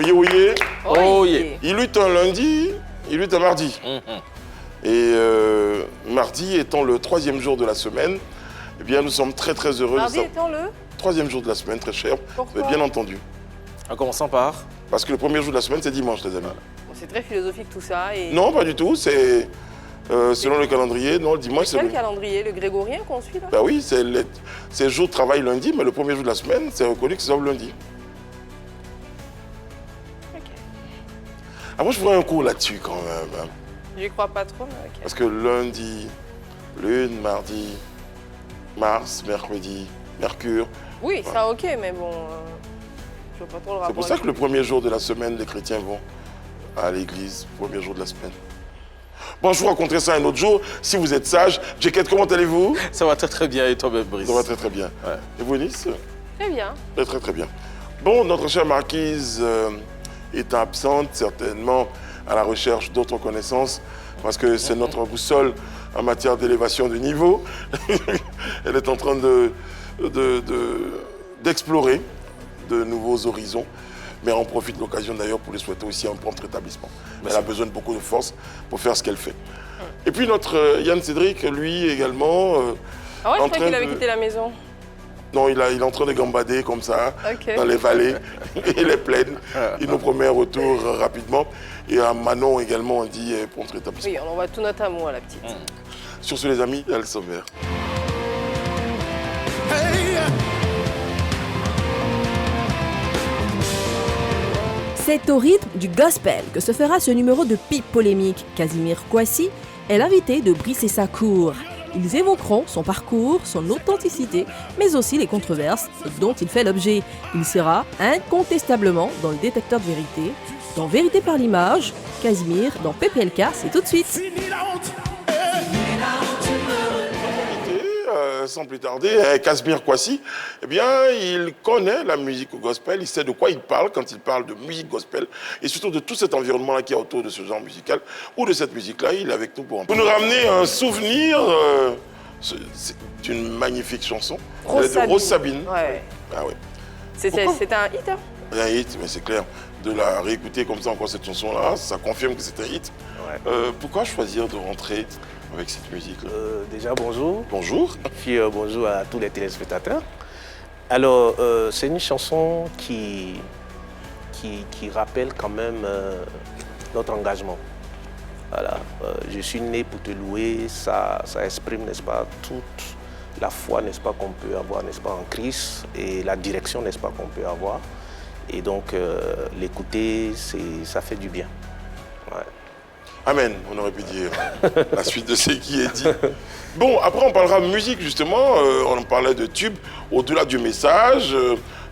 Oye, oye. Oh yeah. Il lutte un lundi, il lutte un mardi. Et mardi étant le 3e jour de la semaine, eh bien, nous sommes très très heureux Mardi de ça. étant le 3e jour de la semaine, très cher. Pourquoi? Vous avez bien entendu. En commençant par... Parce que le premier jour de la semaine, c'est dimanche, les amis. Bon, c'est très philosophique tout ça. Et... Non, pas du tout. C'est selon le calendrier. Non, le dimanche, c'est Quel calendrier? Le grégorien qu'on suit là? Ben oui, c'est le jour de travail lundi, mais le premier jour de la semaine, c'est reconnu que c'est le lundi. Ok. Ah, moi, je ferais un cours là-dessus quand même. Hein. J'y crois pas trop, mais ok. Parce que lundi, lune, mardi, Mars, mercredi, Mercure. Oui, ça ok, mais bon, je vois pas trop le rapport. C'est pour ça que le premier jour de la semaine, les chrétiens vont à l'église, premier jour de la semaine. Bon, je vous raconterai ça un autre jour, si vous êtes sage. Jacket, comment allez-vous? Ça va très très bien et toi-même, Brice? Ça va très très bien. Ouais. Et vous, Nice? Très bien. Très très très bien. Bon, notre chère marquise est absente, certainement à la recherche d'autres connaissances, parce que c'est notre boussole en matière d'élévation de niveau. Elle est en train d'explorer de nouveaux horizons. Mais on profite de l'occasion d'ailleurs pour lui souhaiter aussi un prompt rétablissement. Elle a besoin de beaucoup de force pour faire ce qu'elle fait. Et puis notre Yann Cédric, lui également... Ah ouais, je en croyais train qu'il avait de- quitté la maison. Non, il est en train de gambader comme ça, Ok. dans les vallées et les plaines. Il nous promet un retour rapidement. Et à Manon également, on dit prompt rétablissement. Oui, on envoie tout notre amour à la petite. Sur ce, les amis, il y a le sommaire. C'est au rythme du gospel que se fera ce numéro de pipe polémique. Casimir Kouassi est l'invité de Brice et sa cour. Ils évoqueront son parcours, son authenticité, mais aussi les controverses dont il fait l'objet. Il sera incontestablement dans le détecteur de vérité, dans Vérité par l'image. Casimir dans PPLK, c'est tout de suite. Sans plus tarder, Casimir Kouassi, eh bien, il connaît la musique gospel, il sait de quoi il parle quand il parle de musique gospel, et surtout de tout cet environnement-là qui est autour de ce genre musical, ou de cette musique-là, il est avec nous pour nous ramener un souvenir. C'est une magnifique chanson, elle est de Rose Sabine. Ouais. Ah ouais. C'était Pourquoi un hit, hein? Un hit, mais c'est clair. De la réécouter comme ça encore cette chanson-là, ça confirme que c'est un hit. Ouais. Pourquoi choisir de rentrer avec cette musique-là? Déjà, bonjour. Bonjour. Puis bonjour à tous les téléspectateurs. Alors, c'est une chanson qui rappelle quand même notre engagement. Voilà, je suis né pour te louer, ça exprime, n'est-ce pas, toute la foi, n'est-ce pas, qu'on peut avoir, n'est-ce pas, en Christ, et la direction, n'est-ce pas, qu'on peut avoir. Et donc, l'écouter, ça fait du bien. Ouais. Amen, on aurait pu dire la suite de ce qui est dit. Bon, après on parlera de musique justement, on parlait de tubes, au-delà du message,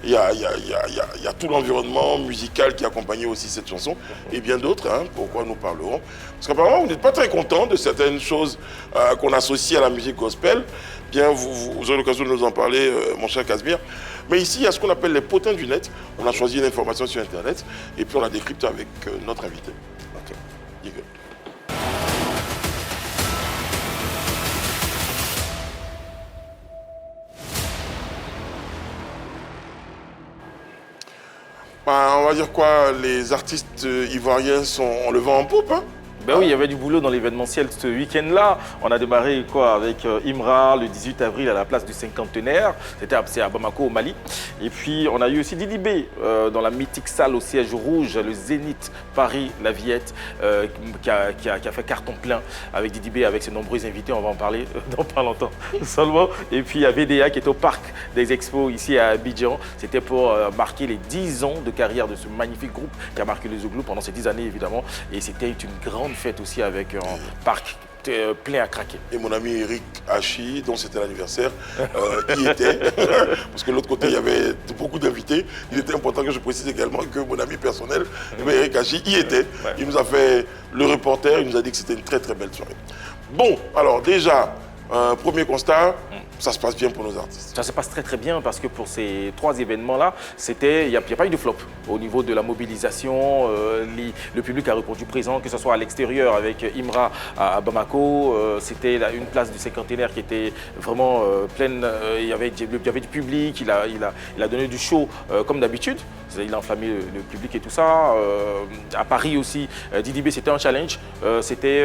il y a tout l'environnement musical qui accompagnait aussi cette chanson, et bien d'autres, hein, pourquoi nous parlerons. Parce qu'apparemment vous n'êtes pas très content de certaines choses qu'on associe à la musique gospel, bien vous aurez l'occasion de nous en parler, mon cher Casimir. Mais ici, il y a ce qu'on appelle les potins du net, on a choisi une information sur Internet, et puis on la décrypte avec notre invité. Ok. Dis-le. On va dire quoi, les artistes ivoiriens ont le vent en poupe, hein? Ben oui, il y avait du boulot dans l'événementiel ce week-end-là. On a démarré quoi avec Imra le 18 avril à la place du cinquantenaire. C'est à Bamako au Mali. Et puis on a eu aussi Didi B dans la mythique salle au siège rouge, le Zénith Paris, la Villette, qui a fait carton plein avec Didi B, avec ses nombreux invités. On va en parler dans pas longtemps seulement. Et puis il y a VDA qui est au parc des expos ici à Abidjan. C'était pour marquer les 10 ans de carrière de ce magnifique groupe qui a marqué le Zouglou pendant ces 10 années évidemment. Et c'était une grande fête aussi avec un parc plein à craquer. Et mon ami Eric Hachi, dont c'était l'anniversaire, y était. Parce que de l'autre côté, il y avait beaucoup d'invités. Il était important que je précise également que mon ami personnel, Eric Hachi, y était. Ouais. Il nous a fait le reporter, il nous a dit que c'était une très très belle soirée. Bon, alors déjà, premier constat, ça se passe bien pour nos artistes? Ça se passe très très bien parce que pour ces 3 événements-là, il n'y a pas eu de flop au niveau de la mobilisation. Le public a répondu présent, que ce soit à l'extérieur avec Imra à Bamako. C'était une place du cinquantenaire qui était vraiment pleine. Il y avait du public, il a donné du show comme d'habitude. Il a enflammé le public et tout ça. À Paris aussi, Didi B, c'était un challenge. C'était,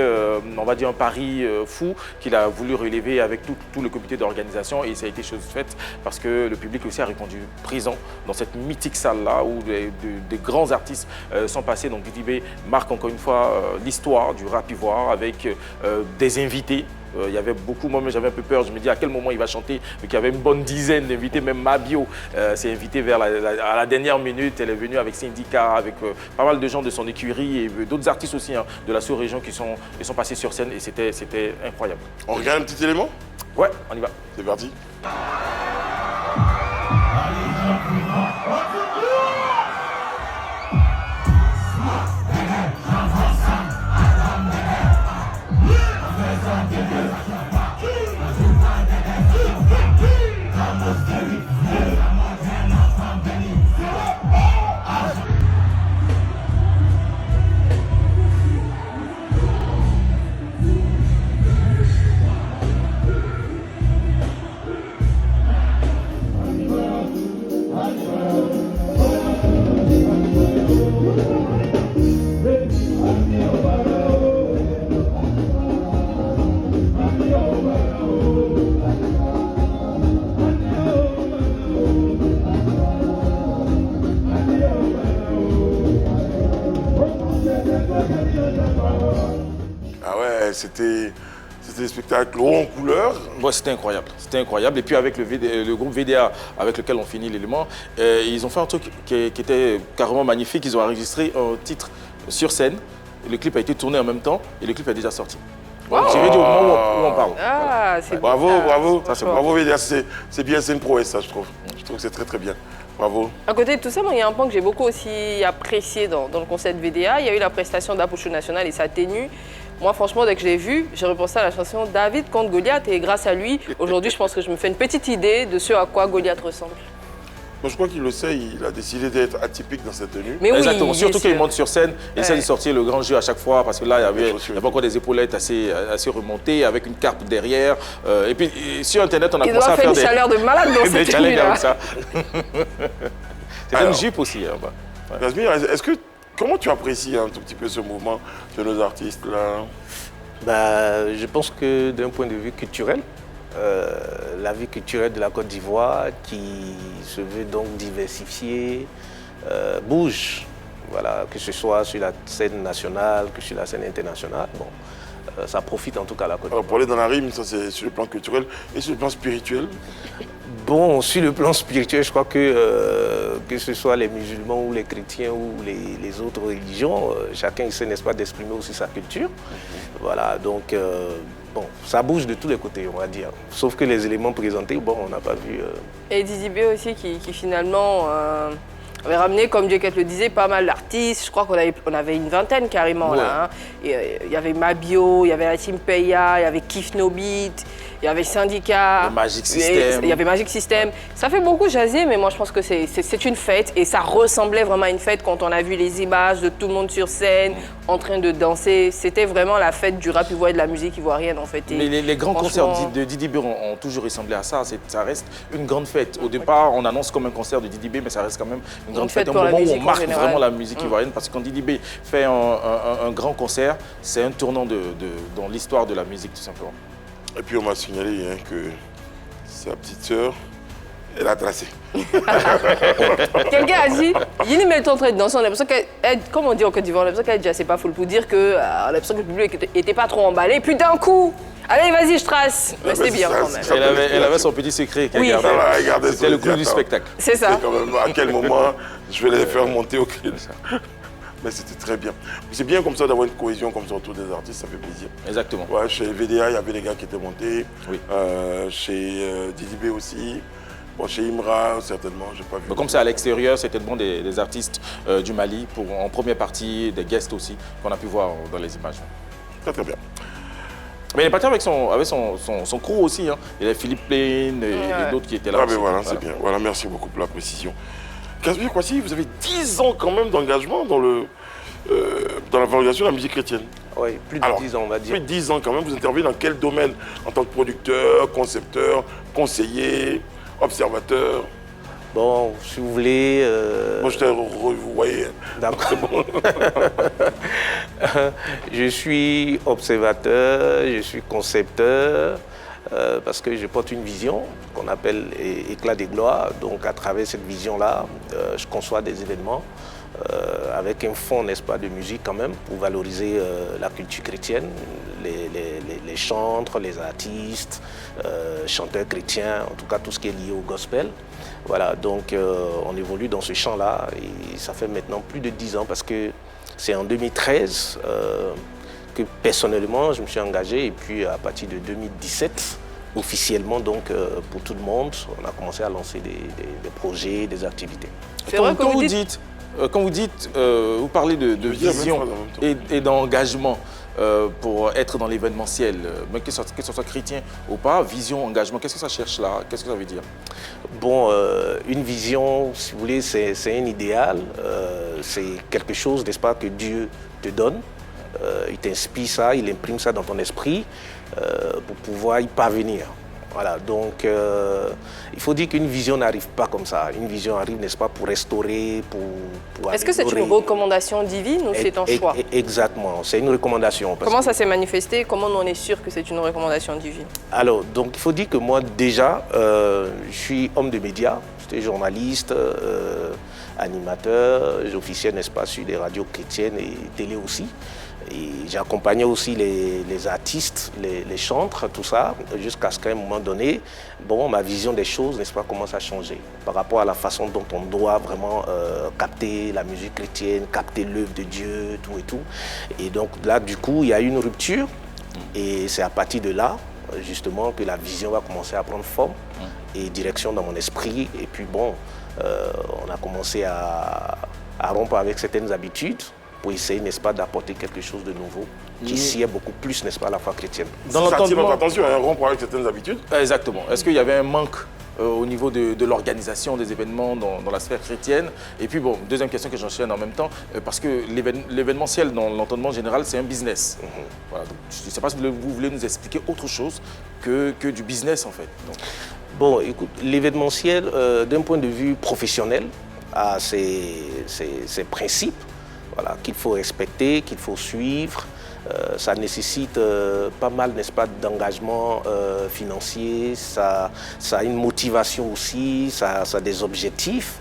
on va dire, un pari fou qu'il a voulu relever avec tout le comité d'organisation. Et ça a été chose faite parce que le public aussi a répondu présent dans cette mythique salle-là où des grands artistes sont passés. Donc Didi B marque encore une fois l'histoire du rap ivoire avec des invités. Il y avait beaucoup, moi j'avais un peu peur, je me dis à quel moment il va chanter, mais il y avait une bonne dizaine d'invités, même Mabio s'est invitée à la dernière minute, elle est venue avec Syndicat, avec pas mal de gens de son écurie et d'autres artistes aussi hein, de la sous-région qui sont passés sur scène et c'était incroyable. On regarde un petit élément? Ouais, on y va. C'est parti. Ah ouais, c'était des spectacles hauts en couleur. Ouais, c'était incroyable. Et puis avec le groupe VDA avec lequel on finit l'élément, ils ont fait un truc qui était carrément magnifique. Ils ont enregistré un titre sur scène. Le clip a été tourné en même temps et le clip est déjà sorti. Wow. J'ai dit au moment où on parle. Ah, c'est bravo, bravo. Ça, c'est bravo VDA, c'est bien, c'est une prouesse ça je trouve. Je trouve que c'est très très bien. Bravo. À côté de tout ça, moi, il y a un point que j'ai beaucoup aussi apprécié dans le concert de VDA. Il y a eu la prestation d'Apocho National et sa tenue. Moi, franchement, dès que je l'ai vu, j'ai repensé à la chanson David contre Goliath. Et grâce à lui, aujourd'hui, je pense que je me fais une petite idée de ce à quoi Goliath ressemble. Moi, je crois qu'il le sait, il a décidé d'être atypique dans cette tenue. Mais oui, exactement, surtout qu'il monte sur scène, il essaie Ouais. de sortir le grand jeu à chaque fois parce que là, il y avait encore des épaulettes assez remontées avec une carpe derrière. Et puis, sur Internet, on a il commencé doit à faire faire une chaleur de malade dans des cette challenges tenue-là. avec ça. C'est une Alors. jupe aussi. Hein, ouais. Jasmine, comment tu apprécies un tout petit peu ce mouvement de nos artistes là? Bah, je pense que d'un point de vue culturel, la vie culturelle de la Côte d'Ivoire, qui se veut donc diversifiée, bouge. Voilà, que ce soit sur la scène nationale, que sur la scène internationale. Bon, ça profite en tout cas à la Côte d'Ivoire. Alors pour aller dans la rime, ça c'est sur le plan culturel et sur le plan spirituel. Bon, sur le plan spirituel, je crois que ce soit les musulmans ou les chrétiens ou les autres religions, chacun essaie, n'est-ce pas, d'exprimer aussi sa culture. Voilà, donc, bon, ça bouge de tous les côtés, on va dire. Sauf que les éléments présentés, bon, on n'a pas vu... Et Didi B aussi qui finalement avait ramené, comme Dieckett le disait, pas mal d'artistes. Je crois qu'on avait une vingtaine carrément Ouais. là. Hein. Il y avait Mabio, il y avait la Team Peya, il y avait Kif No Beat, il y avait Syndicat. Le Magic System. Il y avait Magic System. Ça fait beaucoup jaser, mais moi je pense que c'est une fête et ça ressemblait vraiment à une fête quand on a vu les images de tout le monde sur scène en train de danser. C'était vraiment la fête du rap ivoirien et de la musique ivoirienne en fait. Et Les grands concerts franchement, de Didi B ont toujours ressemblé à ça. Ça reste une grande fête. Au départ, on annonce comme un concert de Didi B, mais ça reste quand même une grande fête. Un pour la moment où on musique en marque général. vraiment la musique ivoirienne. Parce que quand Didi B fait un grand concert, c'est un tournant dans l'histoire de la musique, tout simplement. Et puis on m'a signalé hein, que sa petite sœur, elle a tracé. quelqu'un a dit, Yini met le temps de danser, on a l'impression qu'elle, comme on dit en Côte d'Ivoire, on a l'impression qu'elle est déjà c'est pas full pour dire que on a l'impression que le public était pas trop emballé. Puis d'un coup, allez vas-y je trace. Mais c'était bien quand même. Elle avait son petit secret qu'elle Oui, gardait. Ça va, regardez C'était le clou du spectacle. C'est ça. C'est quand même à quel moment je vais les faire monter au cri. Mais c'était très bien. C'est bien comme ça d'avoir une cohésion comme ça autour des artistes, ça fait plaisir. Exactement. Ouais, chez VDA, il y avait des gars qui étaient montés. Oui. Chez Didi B aussi. Bon, chez Imra, certainement, j'ai pas vu. Mais comme c'est à l'extérieur, c'était bon des artistes du Mali, en première partie, des guests aussi, qu'on a pu voir dans les images. Très très bien. Mais il est parti avec son crew aussi. Hein. Il y avait Philippe Plaine et d'autres qui étaient là. Ah, aussi. ben voilà, c'est bien. Voilà, merci beaucoup pour la précision. Casimir Kouassi, vous avez 10 ans quand même d'engagement dans la valorisation de la musique chrétienne. Oui, plus de 10 ans, on va dire. Plus de 10 ans quand même. Vous intervenez dans quel domaine? En tant que producteur, concepteur, conseiller, observateur? Bon, si vous voulez... Moi, vous voyez. D'accord. Je suis observateur, je suis concepteur, parce que je porte une vision qu'on appelle éclat des gloires. Donc, à travers cette vision-là, je conçois des événements avec un fond, n'est-ce pas, de musique quand même, pour valoriser la culture chrétienne, les chantres, les artistes, chanteurs chrétiens, en tout cas tout ce qui est lié au gospel. Voilà, donc on évolue dans ce champ-là et ça fait maintenant plus de 10 ans parce que c'est en 2013 que personnellement je me suis engagé et puis à partir de 2017, officiellement donc pour tout le monde, on a commencé à lancer des projets, des activités. Quand vous dites, vous parlez de vision et d'engagement pour être dans l'événementiel, mais que ce soit chrétien ou pas, vision, engagement, qu'est-ce que ça cherche là? Qu'est-ce que ça veut dire? Bon, une vision, si vous voulez, c'est un idéal, c'est quelque chose, n'est-ce pas, que Dieu te donne. Il t'inspire ça, il imprime ça dans ton esprit pour pouvoir y parvenir. Voilà, donc il faut dire qu'une vision n'arrive pas comme ça. Une vision arrive, n'est-ce pas, pour restaurer, pour Est-ce que c'est une recommandation divine ou c'est un choix? Exactement, c'est une recommandation. Comment ça s'est manifesté? Comment on est sûr que c'est une recommandation divine? Alors, donc il faut dire que moi déjà, je suis homme de médias, j'étais journaliste, animateur, j'officiais, n'est-ce pas, sur des radios chrétiennes et télé aussi. Et j'accompagnais aussi les artistes, les chantres, tout ça, jusqu'à ce qu'à un moment donné, bon, ma vision des choses, n'est-ce pas, commence à changer par rapport à la façon dont on doit vraiment capter la musique chrétienne, capter l'œuvre de Dieu, tout et tout. Et donc là, du coup, il y a eu une rupture et c'est à partir de là, justement, que la vision va commencer à prendre forme et direction dans mon esprit. Et puis bon, on a commencé à rompre avec certaines habitudes pour essayer, n'est-ce pas, d'apporter quelque chose de nouveau qui sied beaucoup plus, n'est-ce pas, à la foi chrétienne. Dans ça attire notre attention, un rompre avec certaines habitudes. Exactement. Est-ce qu'il y avait un manque au niveau de l'organisation des événements dans la sphère chrétienne? Et puis bon, deuxième question que j'enchaîne en même temps, parce que l'événementiel dans l'entendement général, c'est un business. Voilà, donc, je ne sais pas si vous voulez nous expliquer autre chose que du business en fait. Donc. Bon, écoute, l'événementiel, d'un point de vue professionnel, a ses principes. Voilà, qu'il faut respecter, qu'il faut suivre. Ça nécessite pas mal, n'est-ce pas, d'engagement financier, ça a une motivation aussi, ça a des objectifs.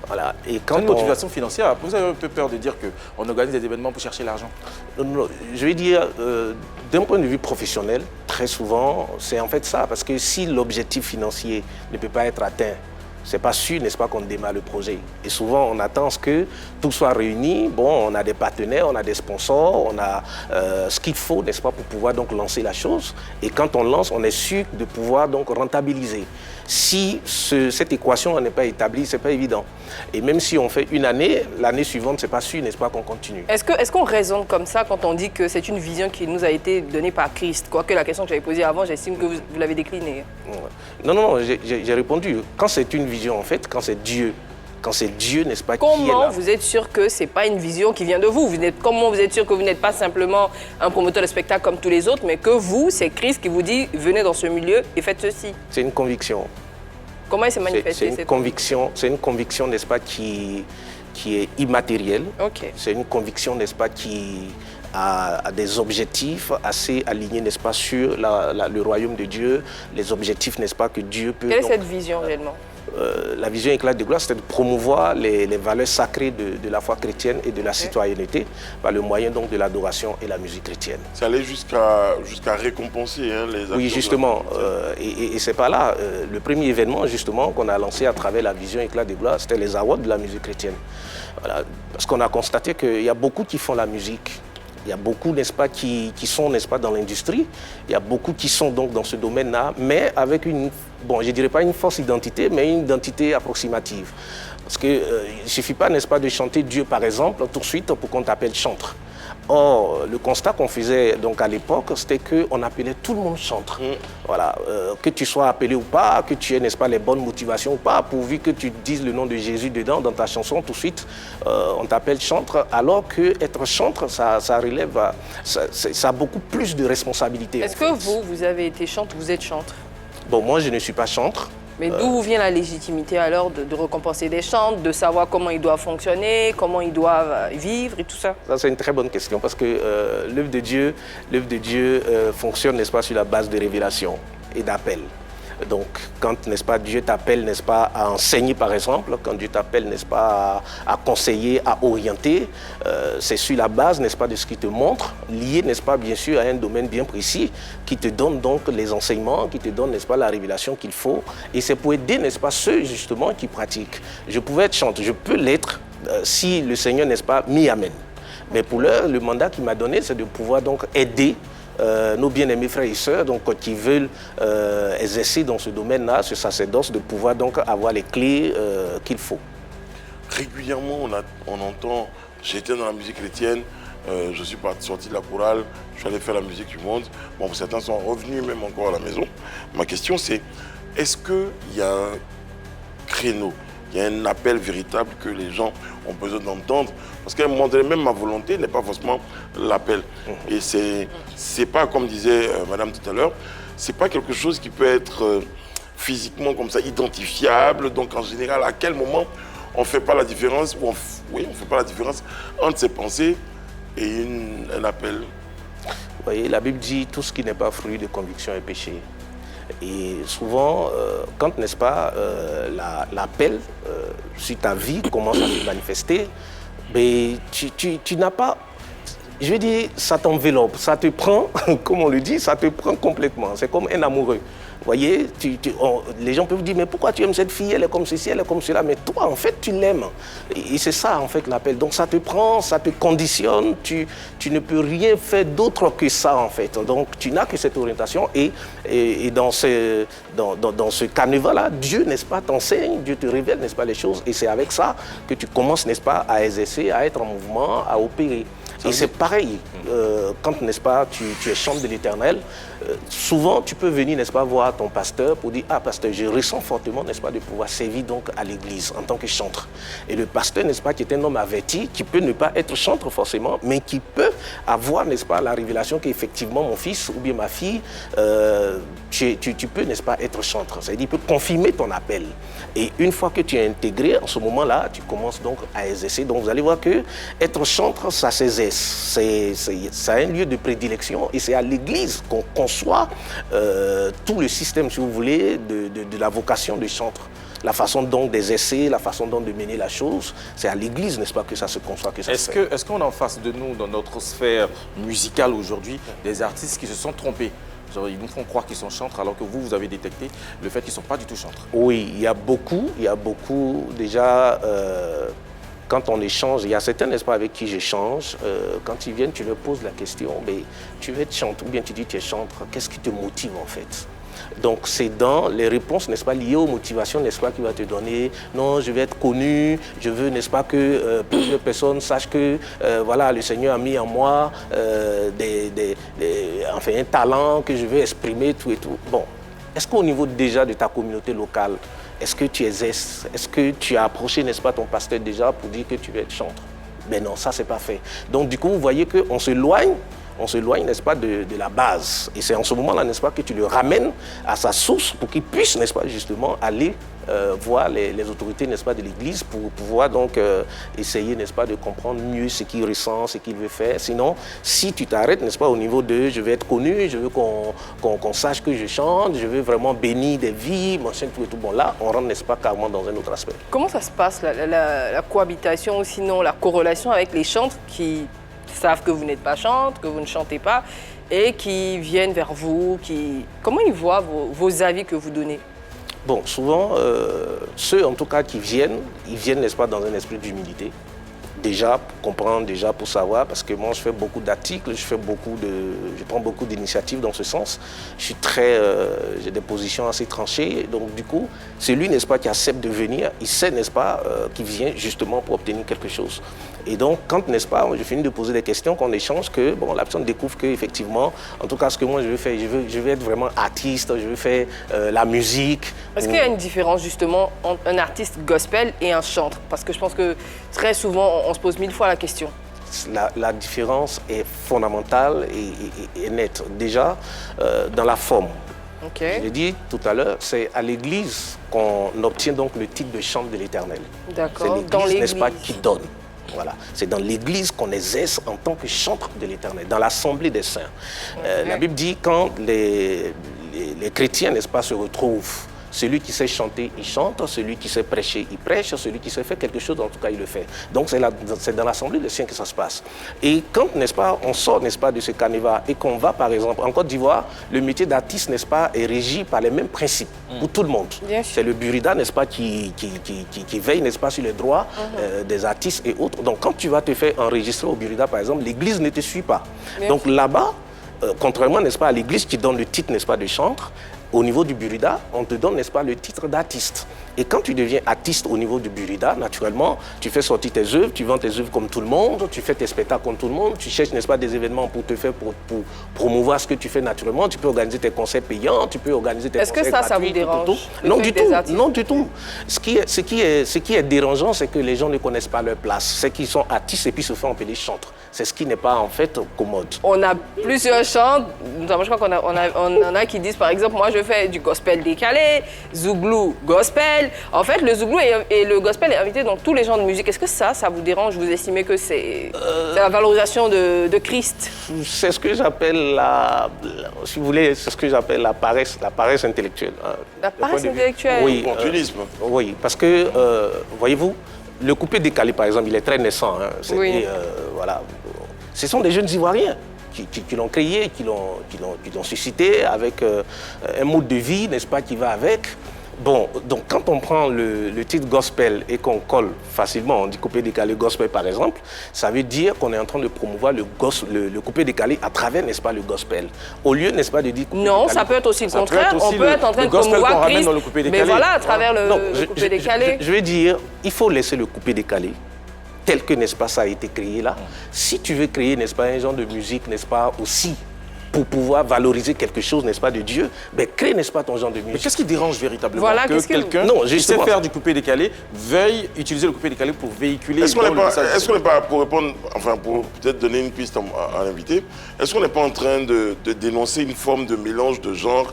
Voilà. Et quand une motivation financière, vous avez un peu peur de dire qu'on organise des événements pour chercher l'argent? Non, je vais dire, d'un point de vue professionnel, très souvent, c'est en fait ça. Parce que si l'objectif financier ne peut pas être atteint, c'est pas sûr, n'est-ce pas, qu'on démarre le projet. Et souvent, on attend que tout soit réuni. Bon, on a des partenaires, on a des sponsors, on a ce qu'il faut, n'est-ce pas, pour pouvoir donc lancer la chose. Et quand on lance, on est sûr de pouvoir donc rentabiliser. Si cette équation n'est pas établie, c'est pas évident. Et même si on fait une année, l'année suivante, c'est pas sûr, n'est-ce pas, qu'on continue. Est-ce qu'on raisonne comme ça quand on dit que c'est une vision qui nous a été donnée par Christ? Quoique la question que j'avais posée avant, j'estime que vous l'avez déclinée. Non, j'ai répondu. Quand c'est une vision, en fait, quand c'est Dieu, n'est-ce pas, qui est là. Comment vous êtes sûr que ce n'est pas une vision qui vient de vous? Comment vous êtes sûr que vous n'êtes pas simplement un promoteur de spectacle comme tous les autres, mais que vous, c'est Christ qui vous dit « venez dans ce milieu et faites ceci ». C'est une conviction. Comment il s'est manifesté cette conviction? C'est une conviction, n'est-ce pas, qui est immatérielle. Okay. C'est une conviction, n'est-ce pas, qui a des objectifs assez alignés, n'est-ce pas, sur le royaume de Dieu, les objectifs, n'est-ce pas, que Dieu peut... Quelle est cette vision réellement? La vision éclat de gloire, c'était de promouvoir les valeurs sacrées de la foi chrétienne et de la citoyenneté par le moyen donc de l'adoration et la musique chrétienne. Ça allait jusqu'à récompenser les acteurs. Oui, justement. Et c'est pas là. Le premier événement, justement, qu'on a lancé à travers la vision éclat de gloire, c'était les awards de la musique chrétienne. Voilà. Parce qu'on a constaté qu'il y a beaucoup qui font la musique. Il y a beaucoup, n'est-ce pas, qui sont, n'est-ce pas, dans l'industrie. Il y a beaucoup qui sont donc dans ce domaine-là, mais avec une, bon, je dirais pas une fausse identité, mais une identité approximative. Parce qu'il ne suffit pas, n'est-ce pas, de chanter Dieu, par exemple, tout de suite pour qu'on t'appelle chantre. Or, le constat qu'on faisait donc à l'époque, c'était qu'on appelait tout le monde chantre. Voilà, que tu sois appelé ou pas, que tu aies, n'est-ce pas, les bonnes motivations ou pas, pourvu que tu dises le nom de Jésus dedans dans ta chanson, tout de suite, on t'appelle chantre, alors que être chantre, ça relève, ça a beaucoup plus de responsabilités. Est-ce que vous avez été chantre, vous êtes chantre? Bon, moi, je ne suis pas chantre. Mais d'où vient la légitimité alors de récompenser des chantres, de savoir comment ils doivent fonctionner, comment ils doivent vivre et tout ça? Ça, c'est une très bonne question parce que l'œuvre de Dieu fonctionne, n'est-ce pas, sur la base de révélation et d'appel. Donc, quand, n'est-ce pas, Dieu t'appelle, n'est-ce pas, à enseigner, par exemple, quand Dieu t'appelle, n'est-ce pas, à conseiller, à orienter, c'est sur la base, n'est-ce pas, de ce qu'il te montre, lié, n'est-ce pas, bien sûr, à un domaine bien précis, qui te donne donc les enseignements, qui te donne, n'est-ce pas, la révélation qu'il faut. Et c'est pour aider, n'est-ce pas, ceux, justement, qui pratiquent. Je pouvais être chanteur, je peux l'être si le Seigneur, n'est-ce pas, m'y amène. Mais pour l'heure, le mandat qu'il m'a donné, c'est de pouvoir donc aider nos bien-aimés frères et sœurs donc, qui veulent exercer dans ce domaine-là, ce sacerdoce, de pouvoir donc avoir les clés qu'il faut. Régulièrement, on entend, j'étais dans la musique chrétienne, je suis sorti de la chorale, je suis allé faire la musique du monde. Bon, certains sont revenus même encore à la maison. Ma question c'est, est-ce qu'il y a un créneau, il y a un appel véritable que les gens ont besoin d'entendre? Parce qu'à un moment donné, même ma volonté n'est pas forcément l'appel. Et c'est pas, comme disait madame tout à l'heure, c'est pas quelque chose qui peut être physiquement comme ça identifiable. Donc en général, à quel moment on ne fait pas la différence, on fait pas la différence entre ses pensées et un appel? Vous voyez, la Bible dit tout ce qui n'est pas fruit de conviction est péché. Et souvent, quand, n'est-ce pas, l'appel sur ta vie commence à se manifester, mais tu n'as pas, je veux dire, ça t'enveloppe, ça te prend, comme on le dit, ça te prend complètement. C'est comme un amoureux. Vous voyez, les gens peuvent dire, mais pourquoi tu aimes cette fille, elle est comme ceci, elle est comme cela, mais toi, en fait, tu l'aimes. Et c'est ça, en fait, l'appel. Donc, ça te prend, ça te conditionne, tu ne peux rien faire d'autre que ça, en fait. Donc, tu n'as que cette orientation. Et dans ce carnaval-là, Dieu, n'est-ce pas, t'enseigne, Dieu te révèle, n'est-ce pas, les choses. Et c'est avec ça que tu commences, n'est-ce pas, à exercer, à être en mouvement, à opérer. Et c'est pareil, quand, n'est-ce pas, tu es chantre de l'Éternel, souvent tu peux venir, n'est-ce pas, voir ton pasteur pour dire « Ah, pasteur, je ressens fortement, n'est-ce pas, de pouvoir servir donc à l'église en tant que chantre. » Et le pasteur, n'est-ce pas, qui est un homme averti, qui peut ne pas être chantre forcément, mais qui peut avoir, n'est-ce pas, la révélation qu'effectivement mon fils ou bien ma fille, tu peux, n'est-ce pas, être chantre. C'est-à-dire, il peut confirmer ton appel. Et une fois que tu es intégré, en ce moment-là, tu commences donc à exercer. Donc vous allez voir que être chantre, ça s'exerce. C'est un lieu de prédilection et c'est à l'église qu'on conçoit tout le système, si vous voulez, de la vocation de chantre. La façon donc d'exercer, la façon donc de mener la chose, c'est à l'église, n'est-ce pas, que ça se conçoit, que ça se fait. Est-ce qu'on a en face de nous, dans notre sphère musicale aujourd'hui, des artistes qui se sont trompés? Genre, ils nous font croire qu'ils sont chantres alors que vous avez détecté le fait qu'ils ne sont pas du tout chantres. Oui, il y a beaucoup déjà, quand on échange, il y a certains, n'est-ce pas, avec qui j'échange, quand ils viennent, tu leur poses la question, mais tu veux être chantre, ou bien tu dis tu es chantre, qu'est-ce qui te motive en fait? Donc c'est dans les réponses, n'est-ce pas, liées aux motivations, n'est-ce pas, qui va te donner, non, je vais être connu, je veux, n'est-ce pas, que plusieurs personnes sachent que, voilà, le Seigneur a mis en moi enfin, un talent que je veux exprimer, tout et tout. Bon, est-ce qu'au niveau déjà de ta communauté locale, est-ce que tu exerces, est-ce que tu as approché, n'est-ce pas, ton pasteur déjà pour dire que tu veux être chantre? Ben non, ça c'est pas fait. Donc du coup, vous voyez qu'on s'éloigne, n'est-ce pas, de la base. Et c'est en ce moment-là, n'est-ce pas, que tu le ramènes à sa source pour qu'il puisse, n'est-ce pas, justement, aller voir les autorités, n'est-ce pas, de l'Église pour pouvoir donc essayer, n'est-ce pas, de comprendre mieux ce qu'il ressent, ce qu'il veut faire. Sinon, si tu t'arrêtes, n'est-ce pas, au niveau de je veux être connu, je veux qu'on sache que je chante, je veux vraiment bénir des vies, machin, tout et tout, bon là, on rentre, n'est-ce pas, carrément dans un autre aspect. Comment ça se passe, la cohabitation ou sinon la corrélation avec les chantres qui savent que vous n'êtes pas chantre, que vous ne chantez pas et qui viennent vers vous, comment ils voient vos avis que vous donnez? Bon, souvent, ceux en tout cas qui viennent, ils viennent, n'est-ce pas, dans un esprit d'humilité. déjà, pour comprendre, déjà pour savoir, parce que moi je fais beaucoup d'articles, je prends beaucoup d'initiatives dans ce sens. Je suis j'ai des positions assez tranchées, donc du coup, c'est lui, n'est-ce pas, qui accepte de venir, il sait, n'est-ce pas, qu'il vient justement pour obtenir quelque chose. Et donc, quand, n'est-ce pas, je finis de poser des questions, qu'on échange, que bon, la personne découvre qu'effectivement, en tout cas, ce que moi je veux faire, je veux être vraiment artiste, je veux faire la musique. Est-ce qu'il y a une différence justement entre un artiste gospel et un chantre? Parce que je pense que très souvent, on se pose 1000 fois la question. La différence est fondamentale et nette. Déjà, dans la forme. Okay. Je l'ai dit tout à l'heure, c'est à l'église qu'on obtient donc le titre de chantre de l'Éternel. D'accord. C'est l'église, n'est-ce pas, qui donne. Voilà. C'est dans l'église qu'on exerce en tant que chantre de l'Éternel, dans l'assemblée des saints. La Bible dit quand les chrétiens, n'est-ce pas, se retrouvent, celui qui sait chanter, il chante, celui qui sait prêcher, il prêche, celui qui sait faire quelque chose, en tout cas, il le fait. Donc, c'est dans l'assemblée des saints que ça se passe. Et quand, n'est-ce pas, on sort, n'est-ce pas, de ce carnaval et qu'on va, par exemple, en Côte d'Ivoire, le métier d'artiste, n'est-ce pas, est régi par les mêmes principes pour tout le monde. C'est le Burida, n'est-ce pas, qui veille, n'est-ce pas, sur les droits des artistes et autres. Donc, quand tu vas te faire enregistrer au Burida, par exemple, l'église ne te suit pas. Donc, là-bas, contrairement, n'est-ce pas, à l'église qui donne le titre, n'est-ce pas, de chantre, au niveau du Burida, on te donne, n'est-ce pas, le titre d'artiste. Et quand tu deviens artiste au niveau du Burida, naturellement, tu fais sortir tes œuvres, tu vends tes œuvres comme tout le monde, tu fais tes spectacles comme tout le monde, tu cherches, n'est-ce pas, des événements pour te faire, pour promouvoir ce que tu fais naturellement. Tu peux organiser tes concerts payants, tu peux organiser tes concerts gratuits. Est-ce que ça vous dérange? Non, du tout. Non, du tout. Ce qui est dérangeant, c'est que les gens ne connaissent pas leur place. C'est qu'ils sont artistes et puis se font appeler chantres. C'est ce qui n'est pas, en fait, commode. On a plusieurs chants. Je crois qu'on en a qui disent, par exemple, moi, je fais du gospel décalé, Zouglou gospel. En fait, le Zouglou et le gospel est invité dans tous les genres de musique. Est-ce que ça vous dérange? Vous estimez que c'est la valorisation de Christ? C'est ce que j'appelle si vous voulez, c'est ce que j'appelle la paresse intellectuelle. Hein. La paresse intellectuelle? Oui. Opportunisme. Oui, parce que, voyez-vous, le coupé décalé, par exemple, il est très naissant. Hein. Oui. Voilà. Ce sont des jeunes Ivoiriens qui l'ont créé, qui l'ont suscité avec un mode de vie, n'est-ce pas, qui va avec. Bon, donc quand on prend le titre gospel et qu'on colle facilement, on dit coupé décalé gospel par exemple, ça veut dire qu'on est en train de promouvoir le coupé décalé à travers, n'est-ce pas, le gospel. Au lieu, n'est-ce pas, de dire coupé non, décalé. Ça peut être aussi le contraire. On peut être en train de promouvoir Christ, mais voilà, à travers le coupé décalé. Je veux dire, il faut laisser le coupé décalé tel que, n'est-ce pas, ça a été créé là. Si tu veux créer, n'est-ce pas, un genre de musique, n'est-ce pas, aussi, pour pouvoir valoriser quelque chose, n'est-ce pas, de Dieu, ben crée, n'est-ce pas, ton genre de musique. Mais qu'est-ce qui dérange véritablement que quelqu'un qui sait faire du coupé décalé veuille utiliser le coupé décalé pour véhiculer Est-ce qu'on n'est pas, pour répondre, enfin pour peut-être donner une piste à l'invité, est-ce qu'on n'est pas en train de dénoncer une forme de mélange de genres?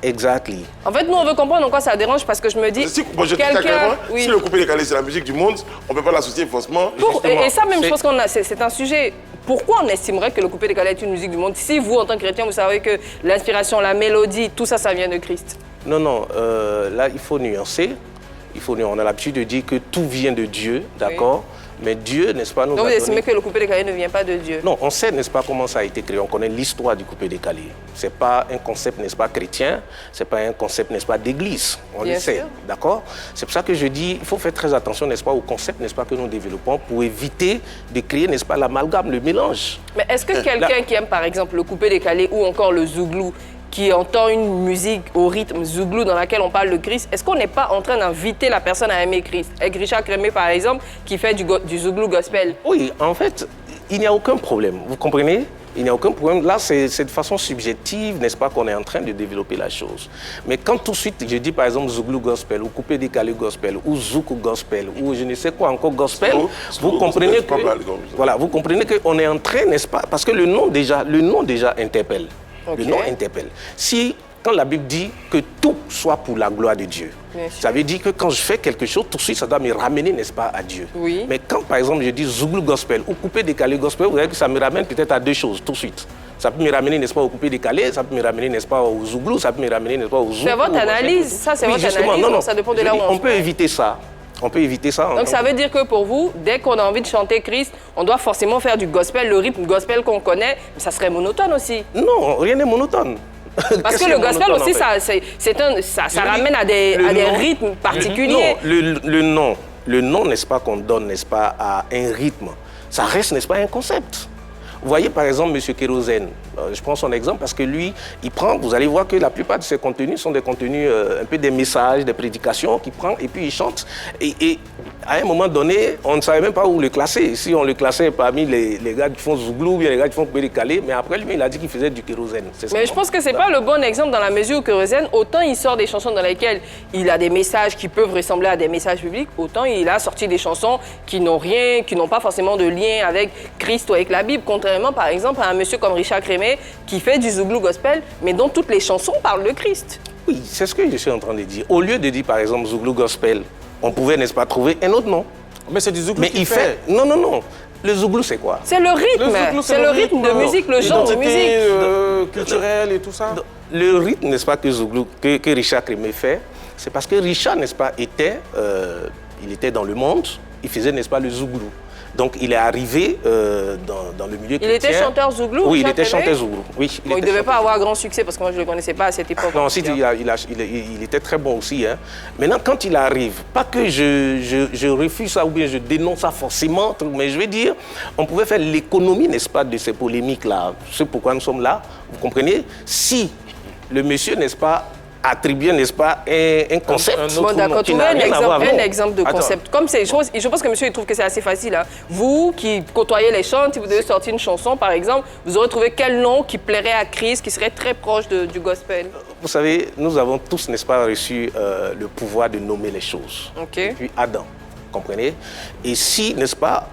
Exactly. En fait, nous, on veut comprendre en quoi ça dérange parce que je me dis... Si le coupé décalé, c'est la musique du monde, on ne peut pas l'associer forcément... Et ça même, je pense que c'est un sujet... Pourquoi on estimerait que le coupé décalé est une musique du monde si vous, en tant que chrétien, vous savez que l'inspiration, la mélodie, tout ça, ça vient de Christ? Non, là, il faut nuancer. On a l'habitude de dire que tout vient de Dieu, d'accord? Oui. Mais Dieu, n'est-ce pas, nous Donc vous estimez que le coupé décalé ne vient pas de Dieu? Non, on sait, n'est-ce pas, comment ça a été créé. On connaît l'histoire du coupé décalé. Ce n'est pas un concept, n'est-ce pas, chrétien. Ce n'est pas un concept, n'est-ce pas, d'église. On le sait, d'accord? C'est pour ça que je dis, il faut faire très attention, n'est-ce pas, au concept, n'est-ce pas, que nous développons pour éviter de créer, n'est-ce pas, l'amalgame, le mélange. Mais est-ce que quelqu'un qui aime, par exemple, le coupé décalé ou encore le Zouglou, qui entend une musique au rythme Zouglou dans laquelle on parle de Christ, est-ce qu'on n'est pas en train d'inviter la personne à aimer Christ? Avec Richard Crémé, par exemple, qui fait du Zouglou gospel. Oui, en fait, il n'y a aucun problème. Vous comprenez? Il n'y a aucun problème. Là, c'est de façon subjective, n'est-ce pas, qu'on est en train de développer la chose. Mais quand tout de suite, je dis par exemple Zouglou gospel, ou coupé décalé gospel, ou Zoukou gospel, ou je ne sais quoi encore gospel, vous comprenez que... Voilà, vous comprenez qu'on est en train, n'est-ce pas, parce que le nom déjà interpelle. Okay. Le nom interpelle. Si, quand la Bible dit que tout soit pour la gloire de Dieu, ça veut dire que quand je fais quelque chose, tout de suite, ça doit me ramener, n'est-ce pas, à Dieu. Oui. Mais quand, par exemple, je dis Zouglou gospel ou coupé décalé gospel, vous voyez que ça me ramène peut-être à deux choses, tout de suite. Ça peut me ramener, n'est-ce pas, au coupé décalé, ça peut me ramener, n'est-ce pas, au Zouglou, ça peut me ramener, n'est-ce pas, au Zouglou. C'est votre analyse, ça c'est votre analyse, non, ça dépend de là où on peut éviter ça. On peut éviter ça. Donc ça veut dire que pour vous, dès qu'on a envie de chanter Christ, on doit forcément faire du gospel, le rythme gospel qu'on connaît, mais ça serait monotone aussi. Non, rien n'est monotone. Parce que le gospel aussi, ça ramène à des rythmes particuliers. Non, le nom le nom, n'est-ce pas, qu'on donne, n'est-ce pas, à un rythme, ça reste, n'est-ce pas, un concept. Vous voyez par exemple M. Kérosène, je prends son exemple parce que lui, il prend, vous allez voir que la plupart de ses contenus sont des contenus un peu des messages, des prédications qu'il prend et puis il chante. Et à un moment donné, on ne savait même pas où le classer. Si on le classait parmi les gars qui font Zouglou, bien les gars qui font Pédicalé, mais après lui, il a dit qu'il faisait du kérosène. Mais je pense que c'est pas le bon exemple dans la mesure où Kérosène, autant il sort des chansons dans lesquelles il a des messages qui peuvent ressembler à des messages publics, autant il a sorti des chansons qui n'ont rien, qui n'ont pas forcément de lien avec Christ ou avec la Bible, contrairement par exemple à un monsieur comme Richard Crémé qui fait du Zouglou gospel, mais dont toutes les chansons parlent de Christ. Oui, c'est ce que je suis en train de dire. Au lieu de dire par exemple Zouglou gospel, on pouvait, n'est-ce pas, trouver un autre nom. Mais c'est du Zouglou mais il fait. Non, non, non. Le Zouglou, c'est quoi? C'est le rythme. C'est le rythme de musique, le genre de musique. Culturel et tout ça. Le rythme, n'est-ce pas, que Richard Crémé fait, c'est parce que Richard, n'est-ce pas, il était dans le monde, il faisait, n'est-ce pas, le Zouglou. Donc il est arrivé dans le milieu chrétien. Il était chanteur Zouglou? Oui, il était chanteur Zouglou. Oui, il ne devait pas avoir grand succès parce que moi je ne le connaissais pas à cette époque. Non, si, il était très bon aussi. Hein. Maintenant, quand il arrive, pas que je refuse ça ou bien je dénonce ça forcément, mais je veux dire, on pouvait faire l'économie, n'est-ce pas, de ces polémiques-là. C'est pourquoi nous sommes là, vous comprenez? Si le monsieur, n'est-ce pas, attribuer, n'est-ce pas, un concept. Bon, d'accord, trouvez un exemple de concept. Comme ces choses, je pense que monsieur il trouve que c'est assez facile. Hein. Vous qui côtoyez les chants, si vous devez sortir une chanson, par exemple, vous aurez trouvé quel nom qui plairait à Christ, qui serait très proche du gospel? Vous savez, nous avons tous, n'est-ce pas, reçu le pouvoir de nommer les choses. Okay. Depuis Adam, comprenez? Et si, n'est-ce pas,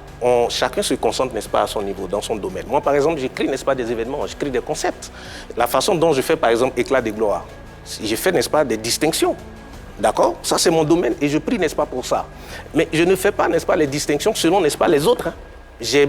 chacun se concentre, n'est-ce pas, à son niveau, dans son domaine. Moi, par exemple, j'écris, n'est-ce pas, des événements, j'écris des concepts. La façon dont je fais, par exemple, Éclat de gloire. J'ai fait, n'est-ce pas, des distinctions. D'accord? Ça, c'est mon domaine et je prie, n'est-ce pas, pour ça. Mais je ne fais pas, n'est-ce pas, les distinctions selon, n'est-ce pas, les autres. Hein. J'ai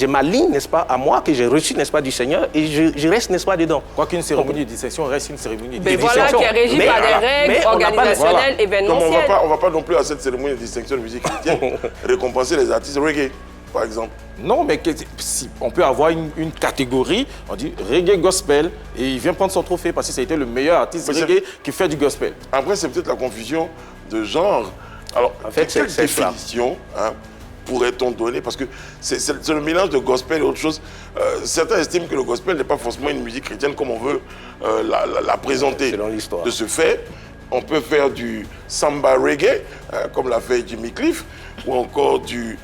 ma ligne, n'est-ce pas, à moi, que j'ai reçue, n'est-ce pas, du Seigneur et je reste, n'est-ce pas, dedans. Quoi qu'une cérémonie de distinction reste une cérémonie de distinction. Mais voilà, qui est régie par des règles organisationnelles, événementielles. On ne va pas non plus à cette cérémonie de distinction de musique chrétienne récompenser les artistes reggae, par exemple. Non, mais si on peut avoir une catégorie, on dit reggae gospel, et il vient prendre son trophée parce que ça a été le meilleur artiste reggae qui fait du gospel. Après, c'est peut-être la confusion de genre. Alors, en fait, quelle définition pourrait-on donner? Parce que c'est le mélange de gospel et autre chose. Certains estiment que le gospel n'est pas forcément une musique chrétienne comme on veut la présenter. Selon l'histoire. De ce fait, on peut faire du samba reggae, comme l'a fait Jimmy Cliff, ou encore du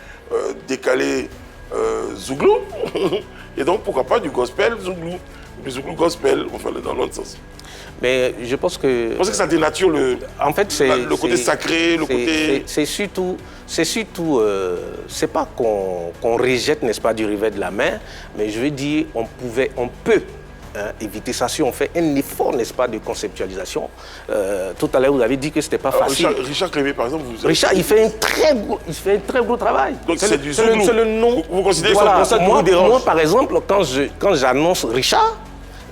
décalé Zouglou. Et donc, pourquoi pas du gospel Zouglou, du Zouglou gospel, enfin, dans l'autre sens. Mais je pense que... Parce que ça dénature le côté sacré, le côté... C'est surtout... c'est pas qu'on rejette, n'est-ce pas, du revers de la main, mais je veux dire, on peut éviter ça si on fait un effort, n'est-ce pas, de conceptualisation. Tout à l'heure, vous avez dit que c'était pas facile. Richard Crémé, par exemple, Richard, il fait un très gros travail. Donc c'est le nom. Vous considérez que voilà, ça moi, par exemple, quand j'annonce Richard,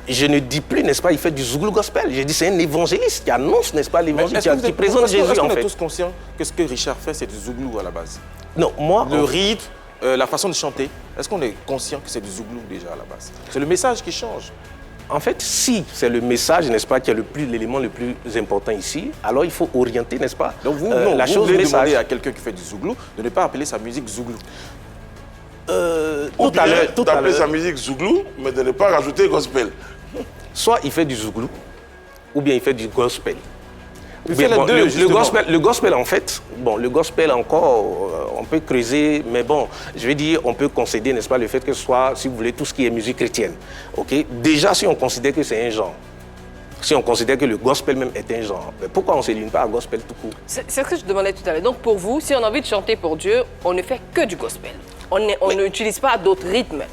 je ne dis plus, n'est-ce pas, il fait du Zouglou gospel. Je dis c'est un évangéliste qui annonce, n'est-ce pas, l'évangile, qui présente Jésus, en fait. Est-ce qu'on est tous conscients que ce que Richard fait, c'est du Zouglou à la base? Non, moi... Le rythme, la façon de chanter, est-ce qu'on est conscient que c'est du Zouglou déjà à la base? C'est le message qui change. En fait, si c'est le message, n'est-ce pas, qui est l'élément le plus important ici, alors il faut orienter, n'est-ce pas, donc vous, vous voulez demander à quelqu'un qui fait du Zouglou de ne pas appeler sa musique Zouglou. Ou bien d'appeler sa musique Zouglou, mais de ne pas rajouter gospel. Soit il fait du Zouglou, ou bien il fait du gospel. Le gospel, en fait, le gospel encore, on peut creuser, mais bon, je vais dire, on peut concéder, n'est-ce pas, le fait que ce soit, si vous voulez, tout ce qui est musique chrétienne. Okay? Déjà, si on considère que c'est un genre, si on considère que le gospel même est un genre, mais pourquoi on ne s'élimine pas à gospel tout court? C'est ce que je demandais tout à l'heure. Donc pour vous, si on a envie de chanter pour Dieu, on ne fait que du gospel. On n'utilise pas d'autres rythmes.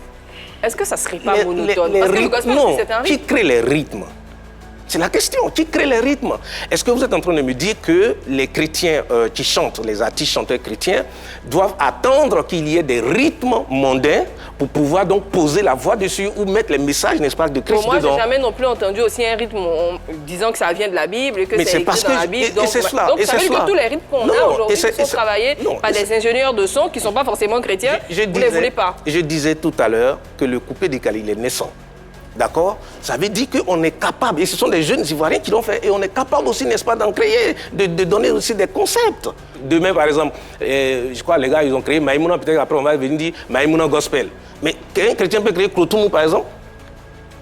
Est-ce que ça ne serait pas monotone? Parce que le gospel, c'est un rythme. Qui crée les rythmes? C'est la question. Qui crée les rythmes? Est-ce que vous êtes en train de me dire que les chrétiens qui chantent, les artistes chanteurs chrétiens, doivent attendre qu'il y ait des rythmes mondains pour pouvoir donc poser la voix dessus ou mettre les messages, n'est-ce pas, de Christ dedans? Moi, je n'ai jamais non plus entendu aussi un rythme disant que ça vient de la Bible et que c'est écrit dans la Bible. Donc, ça veut dire que tous les rythmes qu'on a aujourd'hui sont travaillés par des ingénieurs de son qui ne sont pas forcément chrétiens. Vous ne les voulez pas. Je disais tout à l'heure que le coupé décalé, il est naissant. D'accord? Ça veut dire qu'on est capable, et ce sont des jeunes Ivoiriens qui l'ont fait, et on est capable aussi, n'est-ce pas, d'en créer, de donner aussi des concepts. Demain, par exemple, je crois les gars, ils ont créé Maïmouna, peut-être après on va venir dire Maïmouna Gospel. Mais un chrétien peut créer Krotoumou, par exemple.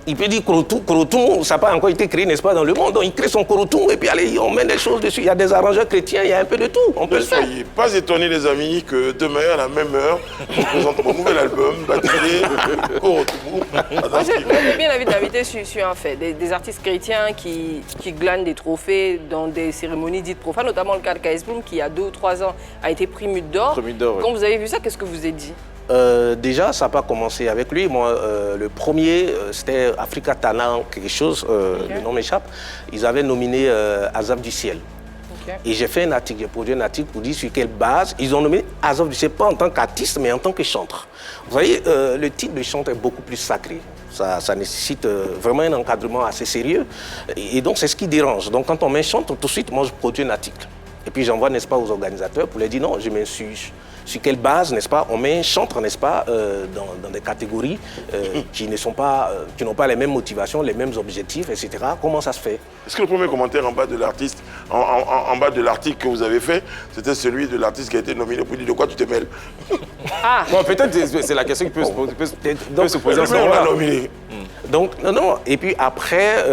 Il peut dire Korotoum, ça n'a pas encore été créé, n'est-ce pas, dans le monde. Donc il crée son Korotoum et puis allez, on met des choses dessus. Il y a des arrangeurs chrétiens, il y a un peu de tout. On peut le faire. Ne soyez pas étonnés, les amis, que demain, à la même heure, on présente mon nouvel album, baptisé Korotoum. Moi, j'ai bien envie d'inviter sur un fait. Des artistes chrétiens qui glanent des trophées dans des cérémonies dites profanes, notamment le cas de KS Bloom, qui, il y a 2 ou 3 ans, a été primé d'or. Quand vous avez vu ça, qu'est-ce que vous avez dit? Déjà, ça n'a pas commencé avec lui. Moi, le premier, c'était Africa Talent, quelque chose, le nom m'échappe. Ils avaient nominé Azaf du Ciel. Et j'ai fait un article, j'ai produit un article pour dire sur quelle base ils ont nommé Azaf du Ciel, pas en tant qu'artiste, mais en tant que chanteur. Vous voyez, le titre de chanteur est beaucoup plus sacré. Ça nécessite vraiment un encadrement assez sérieux. Et donc, c'est ce qui dérange. Donc, quand on met chanteur, tout de suite, moi, je produis un article. Et puis, j'envoie, n'est-ce pas, aux organisateurs pour leur dire non, je m'insurge. Sur quelle base, n'est-ce pas, on met un chantre, n'est-ce pas, dans des catégories qui n'ont pas les mêmes motivations, les mêmes objectifs, etc. Comment ça se fait? Est-ce que le premier commentaire en bas de l'artiste, en bas de l'article que vous avez fait, c'était celui de l'artiste qui a été nominé pour dire de quoi tu te mêles? Ah. Bon, peut-être c'est la question qui peut se poser en ce moment-là. Donc, non. Et puis après,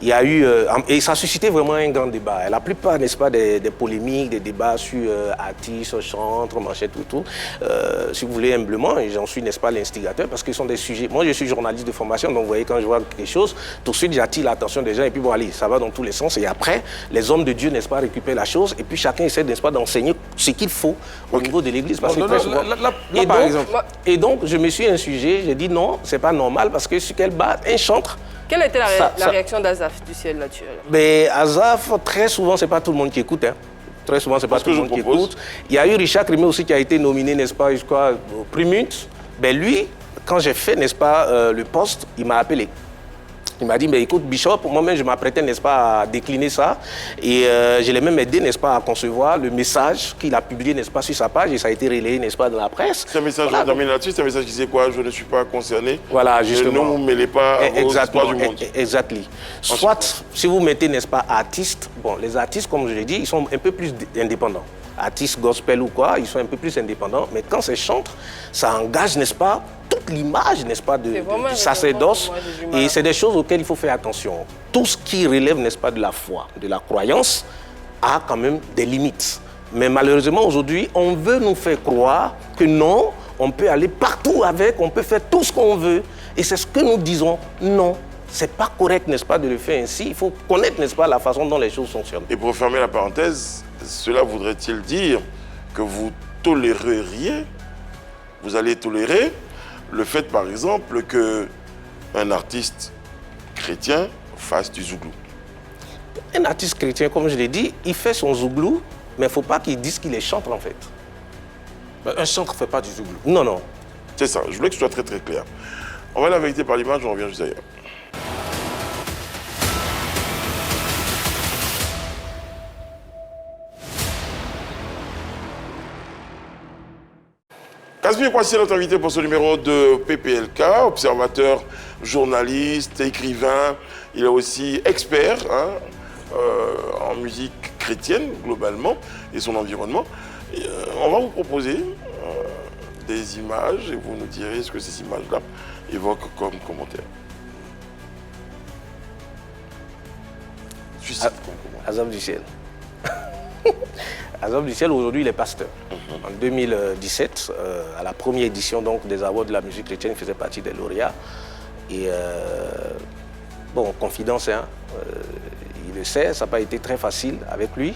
il y a eu... et ça a suscité vraiment un grand débat. La plupart, n'est-ce pas, des polémiques, des débats sur artistes, chantres, machin, tout. Si vous voulez, humblement, et j'en suis, n'est-ce pas, l'instigateur, parce que ce sont des sujets... Moi, je suis journaliste de formation, donc vous voyez, quand je vois quelque chose, tout de suite, j'attire l'attention des gens, et puis bon, allez, ça va dans tous les sens. Et après, les hommes de Dieu, n'est-ce pas, récupèrent la chose, et puis chacun essaie, n'est-ce pas, d'enseigner ce qu'il faut au niveau de l'Église. Et donc, je me suis insurgé, j'ai dit non, c'est pas normal, parce que sur quelle base un chantre... Quelle était la réaction d'Azaf du Ciel là-dessus? Mais Azaf, très souvent, c'est pas tout le monde qui écoute. Hein. Très souvent, c'est pas tout le monde qui écoute. Il y a eu Richard Crimé aussi qui a été nominé, n'est-ce pas, je crois, au Primus. Ben lui, quand j'ai fait, n'est-ce pas, le poste, il m'a appelé. Il m'a dit, mais écoute, Bishop, moi-même, je m'apprêtais, n'est-ce pas, à décliner ça. Et je l'ai même aidé, n'est-ce pas, à concevoir le message qu'il a publié, n'est-ce pas, sur sa page. Et ça a été relayé, n'est-ce pas, dans la presse. C'est un message, voilà, là-dessus, c'est un message qui disait quoi? Je ne suis pas concerné. Voilà, justement. Ne vous mêlez pas aux histoires du monde. Exactement. Soit, si vous mettez, n'est-ce pas, artistes, bon, les artistes, comme je l'ai dit, ils sont un peu plus indépendants. Artistes gospel ou quoi, ils sont un peu plus indépendants. Mais quand c'est chantre, ça engage, n'est-ce pas, toute l'image, n'est-ce pas, du sacerdoce. Et c'est des choses auxquelles il faut faire attention. Tout ce qui relève, n'est-ce pas, de la foi, de la croyance, a quand même des limites. Mais malheureusement, aujourd'hui, on veut nous faire croire que non, on peut aller partout avec, on peut faire tout ce qu'on veut. Et c'est ce que nous disons, non. C'est pas correct, n'est-ce pas, de le faire ainsi. Il faut connaître, n'est-ce pas, la façon dont les choses fonctionnent. Et pour fermer la parenthèse, cela voudrait-il dire que vous toléreriez, vous allez tolérer le fait, par exemple, qu'un artiste chrétien fasse du zouglou? Un artiste chrétien, comme je l'ai dit, il fait son zouglou, mais il ne faut pas qu'il dise qu'il est chantre, en fait. Un chantre ne fait pas du zouglou. Non, non. C'est ça, je voulais que ce soit très très clair. On va la vérité par l'image, on revient juste ailleurs. Casimir Kouassi est notre invité pour ce numéro de PPLK, observateur, journaliste, écrivain. Il est aussi expert en musique chrétienne, globalement, et son environnement. Et, on va vous proposer des images et vous nous direz ce que ces images-là évoquent comme commentaire. Suicide comme commentaire. Azaf du Ciel. Azaf du Ciel, aujourd'hui, il est pasteur. En 2017, à la première édition donc, des Awards de la musique chrétienne, il faisait partie des lauréats. Et bon, confidence, hein, il le sait, ça n'a pas été très facile avec lui,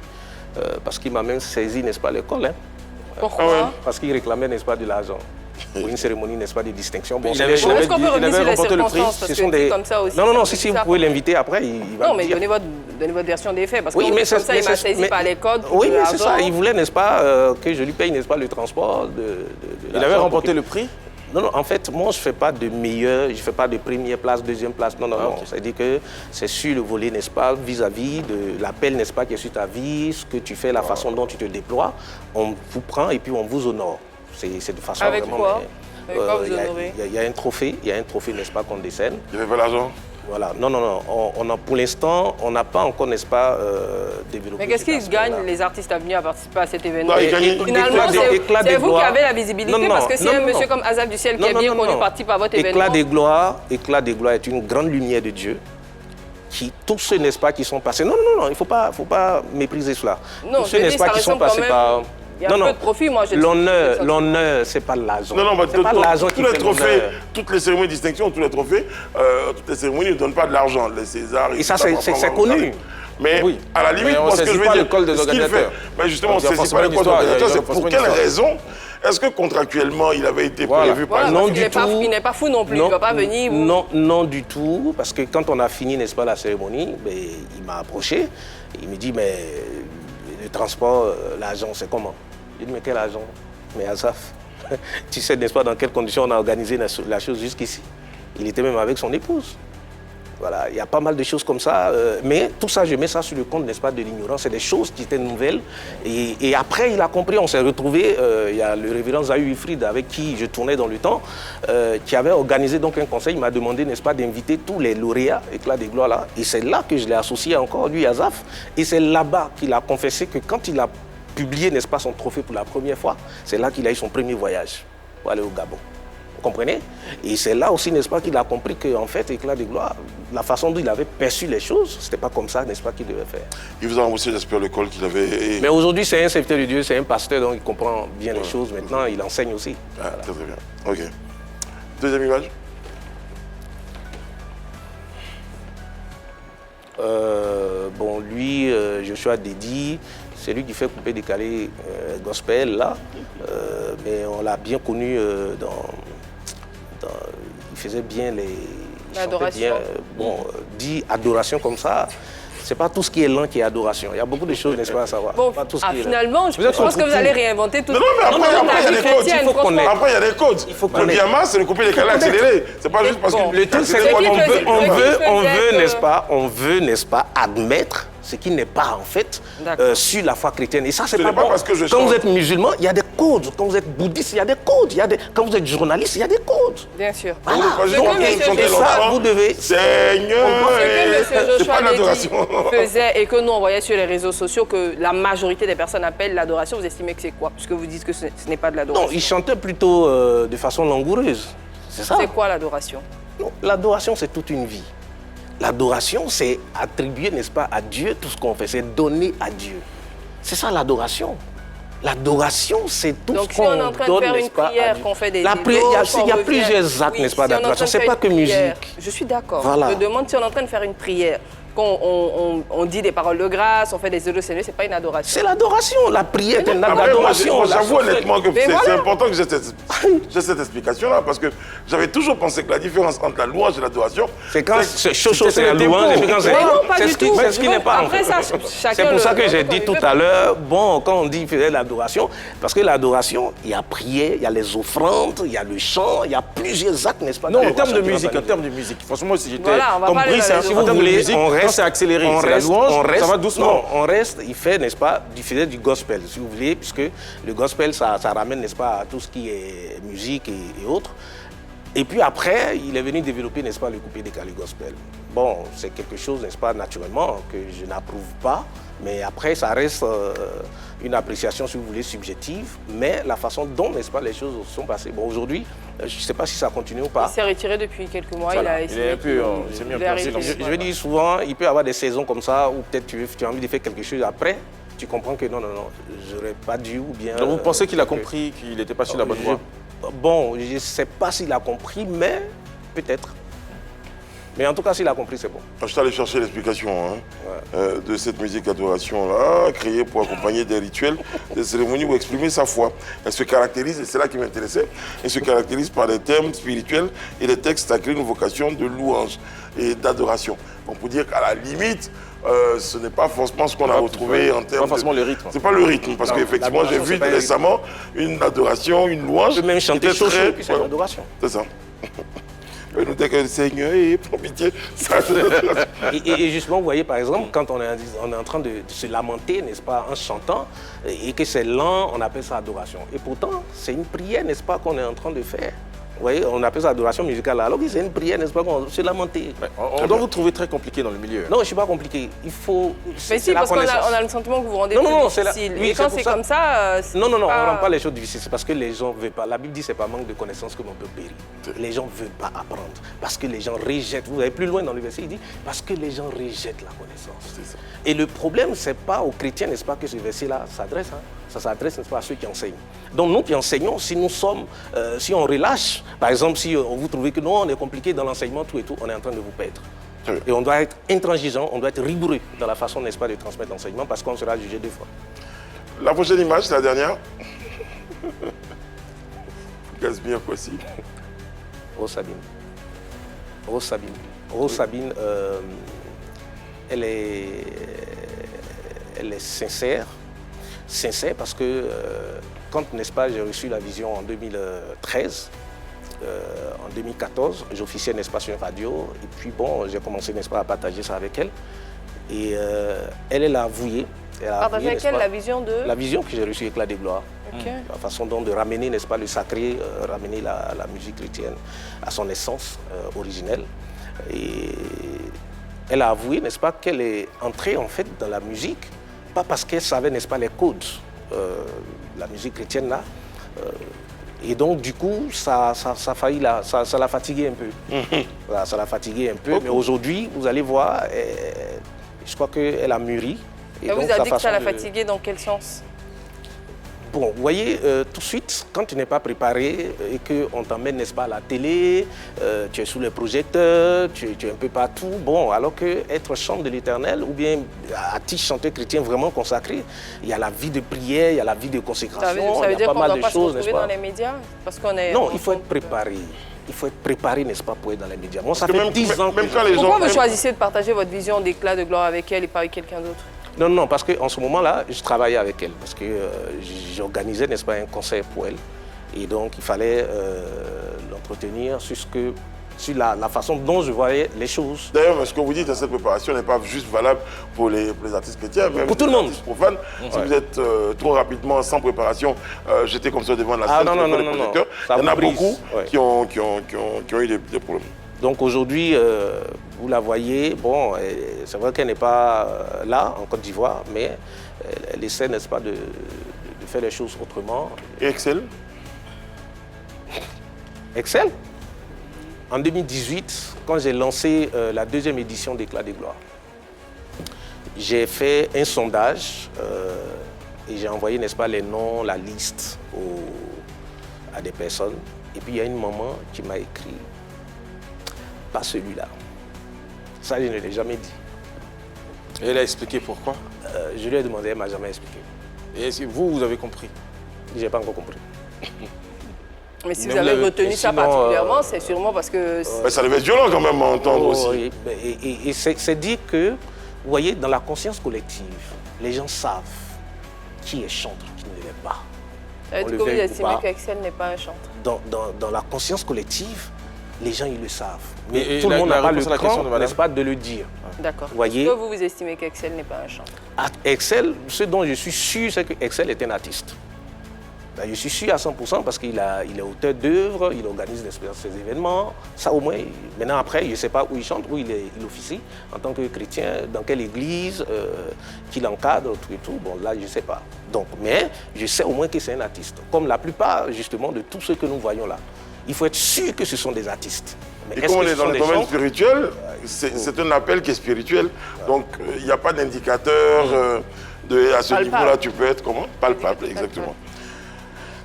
parce qu'il m'a même saisi, n'est-ce pas, à l'école. Hein. Pourquoi? Parce qu'il réclamait, n'est-ce pas, de l'argent. Pour une cérémonie, n'est-ce pas, de distinction. Bon, il avait remporté le prix. Ce sont des... comme ça aussi. Non, si vous pouvez l'inviter après, il va non, mais dire. Donnez votre version des faits, parce que oui, mais comme ça, il m'a saisi par les codes. Oui, mais c'est ça, il voulait, n'est-ce pas, que je lui paye, n'est-ce pas, le transport de il avait remporté le prix? Non, en fait, moi, je ne fais pas de meilleur, je ne fais pas de première place, deuxième place. Non. Okay. C'est-à-dire que c'est sur le volet, n'est-ce pas, vis-à-vis de l'appel, n'est-ce pas, qui est sur ta vie, ce que tu fais, la façon dont tu te déploies. On vous prend et puis on vous honore. C'est de façon avec vraiment... quoi? Quoi vous honorez? Il y a un trophée, n'est-ce pas, qu'on décerne. Il n'y avait pas l'argent? Voilà, non, pour l'instant, on n'a pas encore, n'est-ce pas, développé. Mais qu'est-ce qu'ils gagnent, là. les artistes à venir à participer à cet événement? Non, ils gagnent Finalement, c'est vous qui avez la visibilité, parce que si un monsieur comme Azaf du Ciel, qui est bien connu, participe à votre événement... Éclat des gloires est une grande lumière de Dieu. Tous ceux, n'est-ce pas, qui sont passés... Non, il ne faut pas mépriser cela. Non, tous ceux, n'est-ce pas, qui sont passés par... Il y a un peu de profit, moi, je L'honneur, c'est pas l'argent. Non, c'est pas l'argent qui tous les fait trophées, l'honneur. toutes les cérémonies de distinction, tous les trophées, toutes les cérémonies ne donnent pas de l'argent. Les Césars... Et ça, c'est connu. Mais Oui. à la limite, Mais on moi, ce que je saisit veux pas dire, le col des ce qu'il fait, organisateurs. mais justement, on Donc, il y a ne saisit pas forcément le une col des histoire, il y a organisateurs, c'est forcément pour une quelle histoire. raison est-ce que contractuellement, il avait été Voilà. prévu par Voilà, exemple? Non, parce qu'il du n'est pas- tout. il n'est pas fou non plus, il ne va pas venir... Non, du tout, parce que quand on a fini, n'est-ce pas, la cérémonie, ben, il m'a approché, il me dit, mais le transport, l'argent, c'est comment? Je lui ai dit, mais quel argent? Mais Azaf, tu sais, n'est-ce pas, dans quelles conditions on a organisé la chose jusqu'ici? Il était même avec son épouse. Voilà, il y a pas mal de choses comme ça, mais tout ça, je mets ça sur le compte, n'est-ce pas, de l'ignorance. C'est des choses qui étaient nouvelles. Et après, il a compris, on s'est retrouvés, il y a le révérend Zahir Wilfried, avec qui je tournais dans le temps, qui avait organisé donc un conseil. Il m'a demandé, n'est-ce pas, d'inviter tous les lauréats, éclat des gloires là. Et c'est là que je l'ai associé encore, lui, Azaf. Et c'est là-bas qu'il a confessé que quand il a publié, n'est-ce pas, son trophée pour la première fois, c'est là qu'il a eu son premier voyage pour aller au Gabon. Vous comprenez? Et c'est là aussi, n'est-ce pas, qu'il a compris qu'en fait, éclat de gloire, la façon dont il avait perçu les choses, c'était pas comme ça, n'est-ce pas, qu'il devait faire. Il vous a remboursé, j'espère, le col qu'il avait... Mais aujourd'hui, c'est un serviteur de Dieu, c'est un pasteur, donc il comprend bien les choses. Maintenant, il enseigne aussi. Ah, très bien. Ok. Deuxième image. Bon, lui, Joshua Dedi, c'est lui qui fait couper décaler gospel, là. Mais on l'a bien connu il faisait bien les... il chantait L'adoration. bien, dit adoration comme ça. C'est pas tout ce qui est lent qui est adoration. Il y a beaucoup de choses, n'est-ce pas, à savoir. Bon, Pas tout ce qui est lent. finalement, je pense que vous allez réinventer tout. Non, mais après, il y a des codes. chrétienne, Il faut franchement. Après, il y a des codes. Il faut Le connaître. diamant, c'est le couper les calais accéléré. C'est pas juste parce que... Le truc, c'est Ce qui qu'on faisait- on veut, n'est-ce pas, admettre ce qui n'est pas, en fait, D'accord. sur la foi chrétienne. Et ça, c'est Ce pas n'est pas bon. parce que je Quand change. vous êtes musulman, il y a des codes. Quand vous êtes bouddhiste, il y a des codes. Quand vous êtes journaliste, il y a des codes. Bien sûr. Donc, pas juste Donc, chanter monsieur chanter Joshua, ça, l'enfant. vous devez- Seigneur, Ce que M. c'est Joshua pas de l'adoration. Dedi faisait et que nous on voyait sur les réseaux sociaux que la majorité des personnes appellent l'adoration, vous estimez que c'est quoi? Puisque vous dites que ce n'est pas de Non, l'adoration. il chantait plutôt de façon langoureuse. C'est ça. C'est quoi l'adoration? Non, l'adoration, c'est toute une vie. L'adoration, c'est attribuer, n'est-ce pas, à Dieu tout ce qu'on fait. C'est donner à Dieu. C'est ça l'adoration. L'adoration, c'est tout Donc ce si qu'on on est en train de donne, faire n'est-ce une pas, à prière, Dieu. qu'on fait des La prière, il y a revient- plusieurs actes, Oui, n'est-ce pas, si on est en train d'adoration. de C'est faire pas une que prière, musique. Je suis d'accord. Voilà. Je me demande si on est en train de faire une prière, qu'on dit des paroles de grâce, on fait des œufs de Seigneur, c'est pas une adoration. C'est l'adoration. La prière est une Après, moi, adoration. j'avoue honnêtement que Mais c'est voilà. important que j'ai cette explication-là, parce que j'avais toujours pensé que la différence entre la louange et l'adoration, C'est quand c'est chaud, c'est c'est la le tempo. louange, et puis quand c'est... Mais non, pas C'est du ce qui tout. c'est ce qui Non, n'est pas, en après fait. ça, chacun C'est pour ça que le- j'ai dit tout à l'heure, bon, quand on dit faire l'adoration, parce que l'adoration, il y a prière, il y a les offrandes, il y a le chant, il y a plusieurs actes, n'est-ce pas? Non, en d'adoration termes de qui musique, en rappellent. termes de musique. Franchement, si j'étais Voilà, on va comme pas aller Brice, dans hein, les si autres. vous voulez, quand c'est accéléré, c'est la louange, ça va doucement. Non, on reste, il fait, n'est-ce pas, diffuser du gospel, si vous voulez, puisque le gospel, ça ramène, n'est-ce pas, à tout ce qui est musique et autres. Et puis après, il est venu développer, n'est-ce pas, le coupé décalé gospel. Bon, c'est quelque chose, n'est-ce pas, naturellement, que je n'approuve pas, mais après, ça reste une appréciation, si vous voulez, subjective, mais la façon dont, n'est-ce pas, les choses sont passées. Bon, aujourd'hui, je ne sais pas si ça continue ou pas. Il s'est retiré depuis quelques mois, Voilà. il a Il est un peu, il s'est mis un peu en silence. Je dis souvent, il peut y avoir des saisons comme ça où peut-être tu as envie de faire quelque chose après, tu comprends que non, j'aurais pas dû ou bien... Donc vous pensez qu'il a que- compris qu'il n'était pas sur la bonne voie? Bon, je ne sais pas s'il a compris, mais peut-être. Mais en tout cas, s'il a compris, c'est bon. je suis allé chercher l'explication de cette musique adoration-là, créée pour accompagner des rituels, des cérémonies ou exprimer sa foi. Elle se caractérise, et c'est là qui m'intéressait, elle se caractérise par des termes spirituels et des textes sacrés, une vocation de louange et d'adoration. On peut dire qu'à la limite, ce n'est pas forcément ce qu'on a retrouvé en termes Pas forcément le rythme. C'est pas le rythme, parce Non, qu'effectivement, j'ai l'adoration, vu c'est pas le récemment une adoration, une louange. Tu peux même qui chanter était chaud, très- puis c'est une adoration. C'est ça. Et nous disons que le Seigneur, prends pitié. Ça, Et justement, vous voyez, par exemple, quand on est en train de se lamenter, n'est-ce pas, en chantant, et que c'est lent, on appelle ça adoration. Et pourtant, c'est une prière, n'est-ce pas, qu'on est en train de faire. Vous voyez, on appelle ça adoration musicale. Alors que c'est une prière, n'est-ce pas, c'est lamenter. Ouais, on doit vous trouver très compliqué dans le milieu. Non, je ne suis pas compliqué. Il faut... Mais si, parce qu'on a le sentiment que vous vous rendez Non, plus non, difficile. oui, et quand c'est comme ça... Non, on ne rend pas les choses difficiles. C'est parce que les gens ne veulent pas. La Bible dit que ce n'est pas manque de connaissances que l'on peut périr. Les gens ne veulent pas apprendre. Parce que les gens rejettent. Vous allez plus loin dans le verset, il dit parce que les gens rejettent la connaissance. C'est ça. Et le problème, ce n'est pas aux chrétiens, n'est-ce pas, que ce verset-là s'adresse. Hein. Ça s'adresse, n'est-ce pas, à ceux qui enseignent. Donc nous qui enseignons, si nous sommes, si on relâche, par exemple, si vous trouvez que non, on est compliqué dans l'enseignement, tout et tout, on est en train de vous perdre. Oui. Et on doit être intransigeant, on doit être rigoureux dans la façon, n'est-ce pas, de transmettre l'enseignement parce qu'on sera jugé 2 fois. La prochaine image, c'est la dernière. Casimir Kwasi. Rose Sabine. Rose Sabine. Rose Sabine, elle est sincère. Sincère parce que quand, n'est-ce pas, j'ai reçu la vision en 2013, en 2014, j'officiais, n'est-ce pas, sur une radio. Et puis bon, j'ai commencé, n'est-ce pas, à partager ça avec elle. Et elle a avoué. Partager avec elle la vision de... La vision que j'ai reçue, Éclat des gloires. Okay. La façon donc de ramener, n'est-ce pas, le sacré, ramener la musique chrétienne à son essence originelle. Et elle a avoué, n'est-ce pas, qu'elle est entrée en fait dans la musique, pas parce qu'elle savait, n'est-ce pas, les codes, la musique chrétienne là. Et donc du coup, ça l'a fatiguée un peu. Voilà, ça l'a fatiguée un peu. Mais aujourd'hui, vous allez voir, je crois qu'elle a mûri. Et vous avez dit que ça l'a fatiguée dans quel sens? Bon, vous voyez, tout de suite, quand tu n'es pas préparé et qu'on t'emmène, n'est-ce pas, à la télé, tu es sous les projecteurs, tu es un peu partout, bon, alors qu'être chante de l'Éternel ou bien artiste, chanteur chrétien vraiment consacré, il y a la vie de prière, il y a la vie de consécration, ça veut il y a pas mal de choses, n'est-ce pas? Dans les médias parce qu'on est... Non, il faut être préparé. Il faut être préparé, n'est-ce pas, pour être dans les médias. Moi, ça fait même 10 ans que quand les gens... Pourquoi vous choisissez de partager votre vision d'éclat de gloire avec elle et pas avec quelqu'un d'autre? Non, parce qu'en ce moment-là, je travaillais avec elle, parce que j'organisais, n'est-ce pas, un concert pour elle. Et donc, il fallait l'entretenir sur la façon dont je voyais les choses. D'ailleurs, ce que vous dites à cette préparation n'est pas juste valable pour les artistes chrétiens, même pour tout le monde. Artistes profanes. Si vous êtes trop rapidement, sans préparation, jeté comme ça devant la scène, non, les projecteurs, il y en a beaucoup qui ont eu des problèmes. Donc aujourd'hui, vous la voyez, bon, c'est vrai qu'elle n'est pas là, en Côte d'Ivoire, mais elle essaie, n'est-ce pas, de faire les choses autrement. Et Excel? Excel? En 2018, quand j'ai lancé la 2e édition d'Éclat des gloires, j'ai fait un sondage et j'ai envoyé, n'est-ce pas, les noms, la liste à des personnes. Et puis il y a une maman qui m'a écrit, pas celui-là. Ça, je ne l'ai jamais dit. Et elle a expliqué pourquoi? Je lui ai demandé, elle ne m'a jamais expliqué. Et est-ce que vous avez compris? Je n'ai pas encore compris. Mais si vous avez retenu ça particulièrement, c'est sûrement parce que... ça devait être violent quand même à entendre aussi. Oui, et c'est dire que, vous voyez, dans la conscience collective, les gens savent qui est chantre, qui ne l'est pas. Ça veut dire que vous estimez qu'Excel n'est pas un chantre? Dans la conscience collective, les gens, ils le savent. Mais Et tout le monde n'a pas le cran, n'est-ce pas, de le dire. D'accord. Voyez, est-ce que vous estimez qu'Excel n'est pas un chantre? Excel, ce dont je suis sûr, c'est que Excel est un artiste. Ben, je suis sûr à 100% parce qu'il est auteur d'œuvres, il organise ces événements. Ça au moins, maintenant après, je ne sais pas où il chante, où il officie, en tant que chrétien, dans quelle église, qu'il encadre, tout et tout. Bon, là, je ne sais pas. Donc, mais je sais au moins que c'est un artiste. Comme la plupart, justement, de tous ceux que nous voyons là. Il faut être sûr que ce sont des artistes. Mais et comme on est dans le domaine spirituel, c'est un appel qui est spirituel. Donc, il n'y a pas d'indicateur à ce niveau-là, tu peux être comment? Palpable, exactement.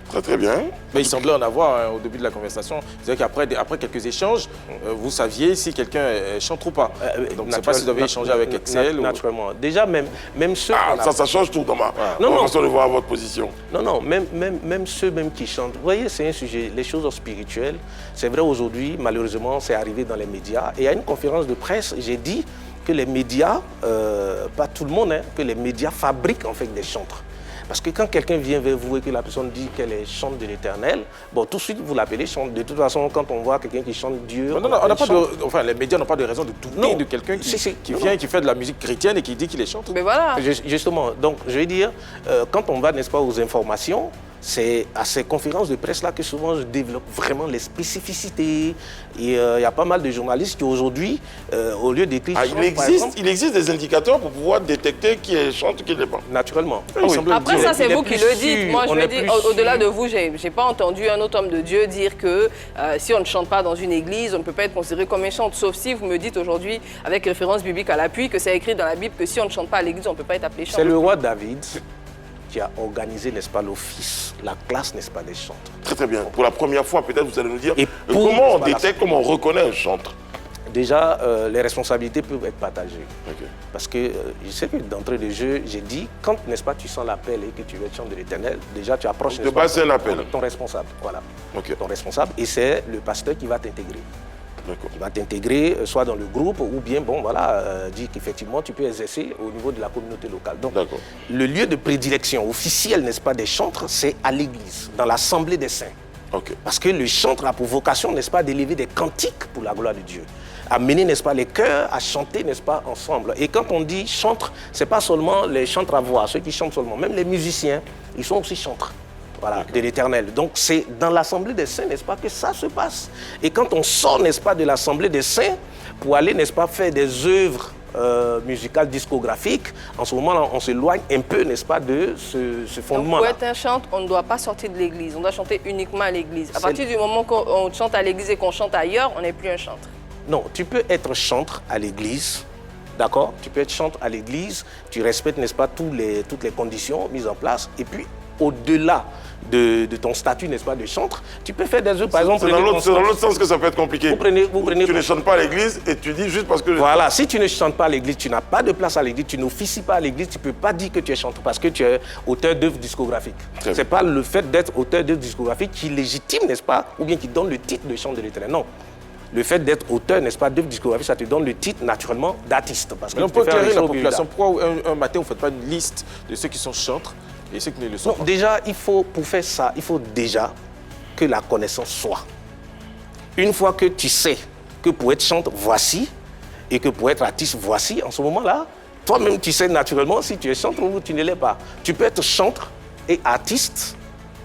Très très bien. Mais il semblait en avoir au début de la conversation. C'est-à-dire qu'après quelques échanges, vous saviez si quelqu'un chante ou pas. Donc je ne sais pas si vous avez échangé avec Excel. Naturellement. Déjà, même ceux... ça change tout dans ma façon de voir votre position. Non, même ceux qui chantent. Vous voyez, c'est un sujet, les choses spirituelles. C'est vrai aujourd'hui, malheureusement, c'est arrivé dans les médias. Et à une conférence de presse, j'ai dit que les médias, pas tout le monde, que les médias fabriquent en fait des chantres. Parce que quand quelqu'un vient vers vous et que la personne dit qu'elle est chante de l'Éternel, bon, tout de suite, vous l'appelez chante. De toute façon, quand on voit quelqu'un qui chante Dieu... Enfin, les médias n'ont pas de raison de douter de quelqu'un qui vient et qui fait de la musique chrétienne et qui dit qu'il est chante. Mais voilà. Justement, donc, je veux dire, quand on va, n'est-ce pas, aux informations, c'est à ces conférences de presse-là que souvent je développe vraiment les spécificités. Et il y a pas mal de journalistes qui aujourd'hui, au lieu d'écrire... Il existe des indicateurs pour pouvoir détecter qui chante, qui n'est pas. Naturellement. Après ça, c'est vous qui le dites. Moi, je veux dire, au-delà de vous, j'ai pas entendu un autre homme de Dieu dire que si on ne chante pas dans une église, on ne peut pas être considéré comme un chante. Sauf si vous me dites aujourd'hui, avec référence biblique à l'appui, que c'est écrit dans la Bible que si on ne chante pas à l'église, on ne peut pas être appelé chanteur. C'est le roi David qui a organisé, n'est-ce pas, l'office, la classe, n'est-ce pas, des chantres. Très très bien. Pour la première fois, peut-être vous allez nous dire comment on détecte, comment on reconnaît un chantre. Déjà, les responsabilités peuvent être partagées. Okay. Parce que je sais que d'entrée de jeu, j'ai dit, quand, n'est-ce pas, tu sens l'appel et que tu veux être chanteur de l'Éternel, déjà tu approches, n'est-ce pas, c'est un appel. Ton responsable. Voilà. Okay. Ton responsable, et c'est le pasteur qui va t'intégrer. Qui va t'intégrer soit dans le groupe ou bien, bon, voilà, dit qu'effectivement tu peux exercer au niveau de la communauté locale. Donc, le lieu de prédilection officiel, n'est-ce pas, des chantres, c'est à l'église, dans l'assemblée des saints. Okay. Parce que le chantre a pour vocation, n'est-ce pas, d'élever des cantiques pour la gloire de Dieu. À mener, n'est-ce pas, les chœurs, à chanter, n'est-ce pas, ensemble. Et quand on dit chantre, ce n'est pas seulement les chantres à voix, ceux qui chantent seulement, même les musiciens, ils sont aussi chantres. Voilà, de l'Éternel. Donc c'est dans l'Assemblée des Saints, n'est-ce pas, que ça se passe. Et quand on sort, n'est-ce pas, de l'Assemblée des Saints pour aller, n'est-ce pas, faire des œuvres musicales, discographiques, en ce moment-là, on s'éloigne un peu, n'est-ce pas, de ce fondement-là. Pour être un chantre, on ne doit pas sortir de l'église, on doit chanter uniquement à l'église. À partir du moment qu'on chante à l'église et qu'on chante ailleurs, on n'est plus un chantre. Non, tu peux être chantre à l'église. D'accord? Tu peux être chantre à l'église, tu respectes, n'est-ce pas, toutes les conditions mises en place. Et puis, au-delà de ton statut, n'est-ce pas, de chantre, tu peux faire des œuvres, par exemple... C'est dans l'autre sens que ça peut être compliqué. Vous prenez, tu ne chantes pas à l'église et tu dis juste parce que... Voilà, si tu ne chantes pas à l'église, tu n'as pas de place à l'église, tu n'officies pas à l'église, tu ne peux pas dire que tu es chanteur parce que tu es auteur d'œuvres discographiques. Ce n'est pas le fait d'être auteur d'œuvres discographiques qui légitime, n'est-ce pas, ou bien qui donne le titre de chanteur de l'Éternel. Non. Le fait d'être auteur, n'est-ce pas, d'œuvres discographiques, ça te donne le titre, naturellement, d'artiste. On peut éclairer la population. Pourquoi un matin, vous ne faites pas une liste de ceux qui sont chantres et ceux qui ne le sont pas? Déjà, pour faire ça, il faut déjà que la connaissance soit. Une fois que tu sais que pour être chanteur, voici, et que pour être artiste, voici, en ce moment-là, toi-même, tu sais naturellement si tu es chanteur ou tu ne l'es pas. Tu peux être chanteur et artiste,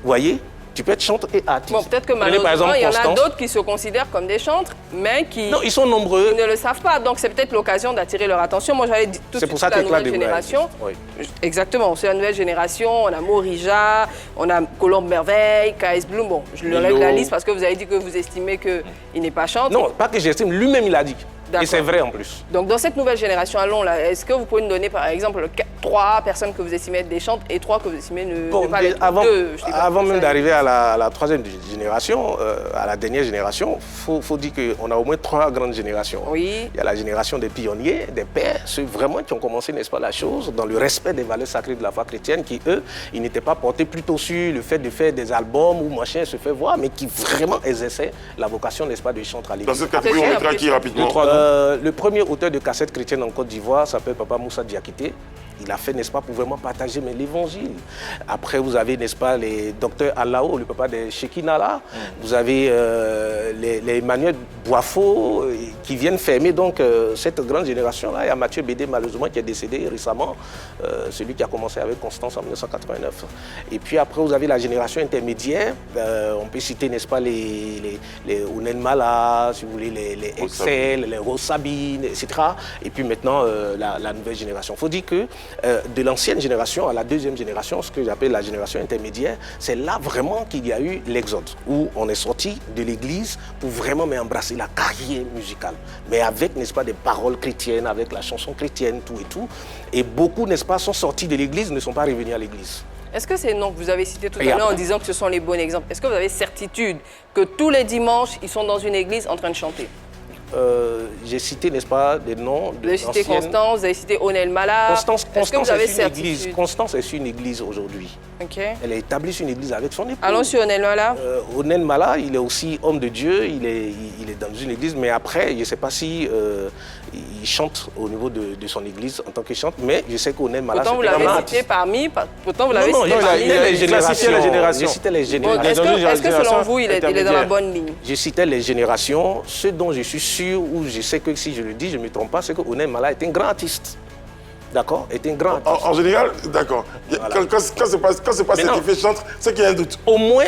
vous voyez? Tu peux être chanteur et artiste. Bon, peut-être que malheureusement, il y en a d'autres qui se considèrent comme des chantres, mais qui non, ils sont nombreux. Ils ne le savent pas. Donc, c'est peut-être l'occasion d'attirer leur attention. Moi, j'allais tout de suite la nouvelle génération. Oui. Exactement, c'est la nouvelle génération. On a Morija, on a Colombe Merveille, KS Bloom. Bon, je lui enlève la liste parce que vous avez dit que vous estimez qu'il n'est pas chanteur. Non, pas que j'estime. Lui-même, il a dit. Et c'est vrai en plus. Donc, dans cette nouvelle génération, est-ce que vous pouvez nous donner, par exemple, 3 personnes que vous estimez être des chantres et 3 que vous estimez ne pas l'être? Avant même d'arriver à la troisième génération, à la dernière génération, il faut dire qu'on a au moins 3 grandes générations. Oui. Il y a la génération des pionniers, des pères, ceux vraiment qui ont commencé, n'est-ce pas, la chose, dans le respect des valeurs sacrées de la foi chrétienne, qui, eux, ils n'étaient pas portés plutôt sur le fait de faire des albums ou machin se fait voir, mais qui vraiment exerçaient la vocation, n'est-ce pas, de chanter à l'église. Dans cette catégorie, on mettra qui rapidement? Le premier auteur de cassettes chrétiennes en Côte d'Ivoire s'appelle Papa Moussa Diakité. Il a fait, n'est-ce pas, pour vraiment partager l'évangile. Après, vous avez, n'est-ce pas, les docteurs Alao, le papa de Shekinah là. Vous avez les Emmanuel Boifo qui viennent fermer donc cette grande génération-là. Il y a Mathieu Bédé, malheureusement, qui est décédé récemment, celui qui a commencé avec Constance en 1989. Et puis après, vous avez la génération intermédiaire. On peut citer, n'est-ce pas, les Ounen Mala, si vous voulez, les Excel, les Rose Sabine, etc. Et puis maintenant, la nouvelle génération. Il faut dire que de l'ancienne génération à la deuxième génération, ce que j'appelle la génération intermédiaire, c'est là vraiment qu'il y a eu l'exode, où on est sorti de l'église pour vraiment embrasser la carrière musicale, mais avec, n'est-ce pas, des paroles chrétiennes, avec la chanson chrétienne, tout et tout. Et beaucoup, n'est-ce pas, sont sortis de l'église, ne sont pas revenus à l'église. Est-ce que ces noms que vous avez cités tout à l'heure en disant que ce sont les bons exemples, est-ce que vous avez certitude que tous les dimanches, ils sont dans une église en train de chanter? J'ai cité, n'est-ce pas, des noms de vous avez cité Constance, vous avez cité Onel Mala. Constance est sur une église aujourd'hui. Okay. Elle est établie sur une église avec son époux. Allons sur Onel Mala. Onel Mala, il est aussi homme de Dieu, il est dans une église, mais après, je ne sais pas si il chante au niveau de son église en tant que chante, mais je sais qu'Onel Mala... Pourtant, vous l'avez cité parmi... Pourtant, vous l'avez cité parmi... Je citais les générations. Est-ce que selon vous, il est dans la bonne ligne? Je citais les générations. Ce dont je suis sûr, ou je sais que si je le dis, je ne me trompe pas, c'est que Onel Mala est un grand artiste. d'accord, est un grand artiste. En général, d'accord. Voilà. Quand c'est pas certifié chantre, c'est qu'il y a un doute. Au moins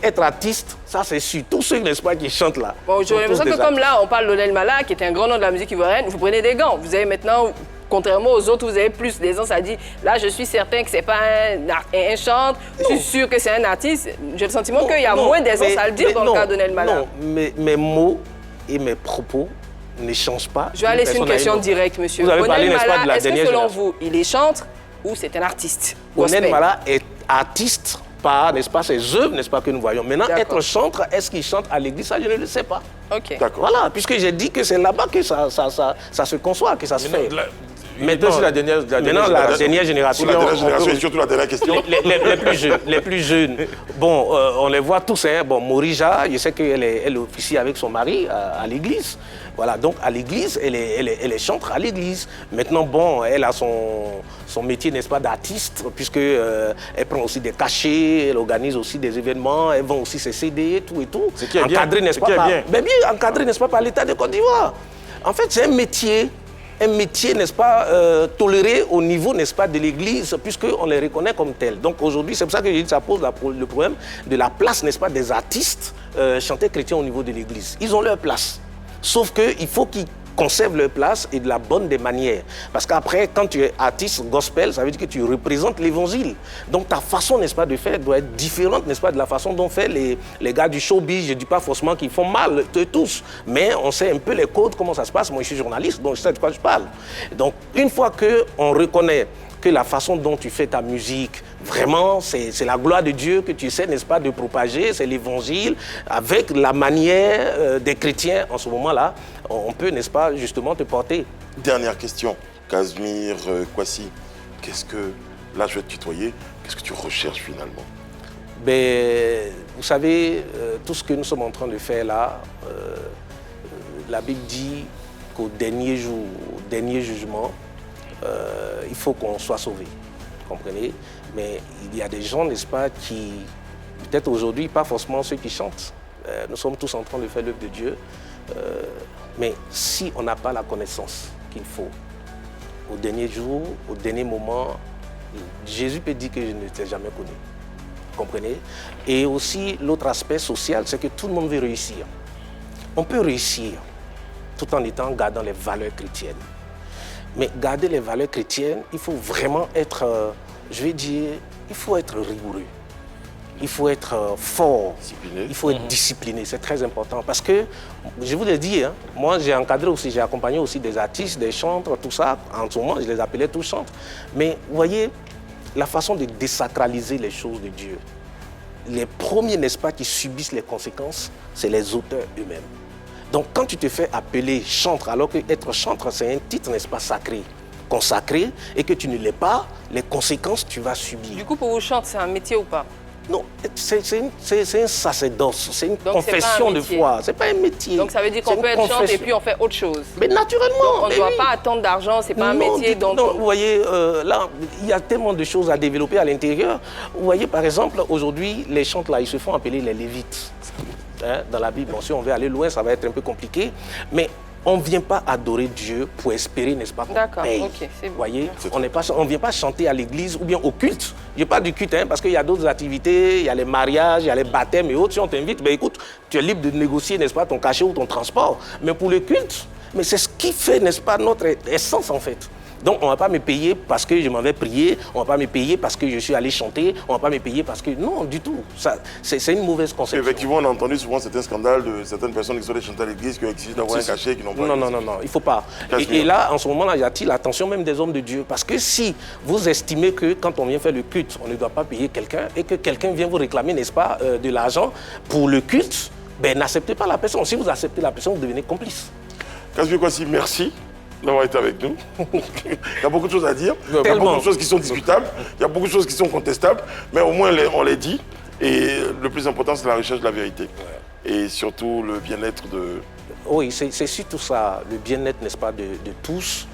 être artiste, ça c'est sûr. Tous ceux, n'est-ce pas, qui chantent là. Bon, j'ai l'impression que comme là, on parle d'Onel Mala, qui était un grand nom de la musique ivoirienne, vous prenez des gants. Vous avez maintenant, contrairement aux autres, vous avez plus d'aisance à dire, là, je suis certain que c'est pas un chantre, je suis sûr que c'est un artiste. J'ai le sentiment qu'il y a moins d'aisance à le dire dans le cas d'Onel Mala. Non, mes mots et mes propos ne changent pas. Je vais aller sur une question directe, monsieur. Vous avez parlé, Onel n'est-ce pas, de Mala, la est-ce que dernière selon génération. vous, il est chantre ou c'est un artiste? Onel Mala est artiste par, n'est-ce pas, ses œuvres, n'est-ce pas, que nous voyons. Maintenant, être chantre, est-ce qu'il chante à l'église? Ça, je ne le sais pas. Ok. D'accord. Voilà, puisque j'ai dit que c'est là-bas que ça se conçoit, que ça se fait. Maintenant, c'est la dernière génération. Pour la dernière génération et surtout la dernière question. Les plus jeunes. Bon, on les voit tous. Hein. Bon, Morija, je sais qu'elle officie avec son mari à l'église. Voilà, donc à l'église, elle est chantre à l'église. Maintenant, bon, elle a son métier, n'est-ce pas, d'artiste, puisque elle prend aussi des cachets, elle organise aussi des événements, elle vend aussi ses CD, tout et tout. C'est qui est bien. Encadré, n'est-ce pas, encadré, n'est-ce pas, par l'État de Côte d'Ivoire. En fait, c'est un métier, n'est-ce pas, toléré au niveau, n'est-ce pas, de l'Église, puisqu'on les reconnaît comme tels. Donc aujourd'hui, c'est pour ça que je dis que ça pose le problème de la place, n'est-ce pas, des artistes chanteurs chrétiens au niveau de l'Église. Ils ont leur place. Sauf qu'il faut qu'ils conservent leur place et de la bonne des manières. Parce qu'après, quand tu es artiste gospel, ça veut dire que tu représentes l'évangile. Donc ta façon, n'est-ce pas, de faire doit être différente, n'est-ce pas, de la façon dont font les gars du showbiz. Je ne dis pas forcément qu'ils font mal, tous, mais on sait un peu les codes, comment ça se passe. Moi, je suis journaliste, donc je sais de quoi je parle. Donc, une fois qu'on reconnaît que la façon dont tu fais ta musique, vraiment, c'est la gloire de Dieu que tu essaies, n'est-ce pas, de propager, c'est l'évangile, avec la manière des chrétiens en ce moment-là, on peut, n'est-ce pas, justement te porter. Dernière question, Casimir Kwasi, qu'est-ce que, là je vais te tutoyer, qu'est-ce que tu recherches finalement? Ben, vous savez, tout ce que nous sommes en train de faire là, la Bible dit qu'au dernier jour, au dernier jugement, il faut qu'on soit sauvé, comprenez? Mais il y a des gens, n'est-ce pas, qui, peut-être aujourd'hui, pas forcément ceux qui chantent. Nous sommes tous en train de faire l'œuvre de Dieu. Mais si on n'a pas la connaissance qu'il faut, au dernier jour, au dernier moment, Jésus peut dire que je ne t'ai jamais connu. Comprenez? Et aussi, l'autre aspect social, c'est que tout le monde veut réussir. On peut réussir tout en gardant les valeurs chrétiennes. Mais garder les valeurs chrétiennes, il faut vraiment être, je vais dire, il faut être rigoureux. Il faut être fort. Discipliné. Il faut être discipliné, c'est très important. Parce que, je vous l'ai dit, hein, moi j'ai encadré aussi, j'ai accompagné aussi des artistes, des chantres, tout ça. En ce moment, je les appelais tous chantres. Mais vous voyez, la façon de désacraliser les choses de Dieu, les premiers, n'est-ce pas, qui subissent les conséquences, c'est les auteurs eux-mêmes. Donc quand tu te fais appeler chantre, alors qu'être chantre, c'est un titre, n'est-ce pas, sacré, consacré, et que tu ne l'es pas, les conséquences, tu vas subir. Du coup, pour vous, chanter, c'est un métier ou pas? Non, c'est un sacerdoce, c'est une confession de foi, c'est pas un métier. Donc ça veut dire qu'on peut être chanteur et puis on fait autre chose. Mais naturellement. On ne doit pas attendre d'argent, c'est pas un métier. Donc... Non, vous voyez, là, il y a tellement de choses à développer à l'intérieur. Vous voyez, par exemple, aujourd'hui, les chantres là, ils se font appeler les Lévites. Hein, dans la Bible, bon, si on veut aller loin, ça va être un peu compliqué. Mais on ne vient pas adorer Dieu pour espérer, n'est-ce pas, qu'on paye. Ok, c'est bon. Vous voyez, on ne vient pas chanter à l'église ou bien au culte. Je parle du culte, hein, parce qu'il y a d'autres activités, il y a les mariages, il y a les baptêmes et autres. Si on t'invite, ben écoute, tu es libre de négocier, n'est-ce pas, ton cachet ou ton transport. Mais pour le culte, mais c'est ce qui fait, n'est-ce pas, notre essence en fait. Donc on ne va pas me payer parce que je m'en vais prier, on ne va pas me payer parce que je suis allé chanter, on ne va pas me payer parce que... Non, du tout. C'est une mauvaise conception. Effectivement, on a entendu souvent certains scandales de certaines personnes qui sont allées chanter à l'église, qui ont exigé d'avoir un cachet, qui n'ont pas... Non, il ne faut pas. Et là, en ce moment-là, j'attire l'attention même des hommes de Dieu. Parce que si vous estimez que quand on vient faire le culte, on ne doit pas payer quelqu'un et que quelqu'un vient vous réclamer, n'est-ce pas, de l'argent pour le culte, ben n'acceptez pas la personne. Si vous acceptez la personne, vous devenez complice. Casimir Kwasi, merci d'avoir été avec nous. Il y a beaucoup de choses à dire, il y a beaucoup de choses qui sont discutables, il y a beaucoup de choses qui sont contestables, mais au moins on les dit. Et le plus important, c'est la recherche de la vérité. Et surtout le bien-être de... Oui, c'est surtout ça, le bien-être, n'est-ce pas, de tous.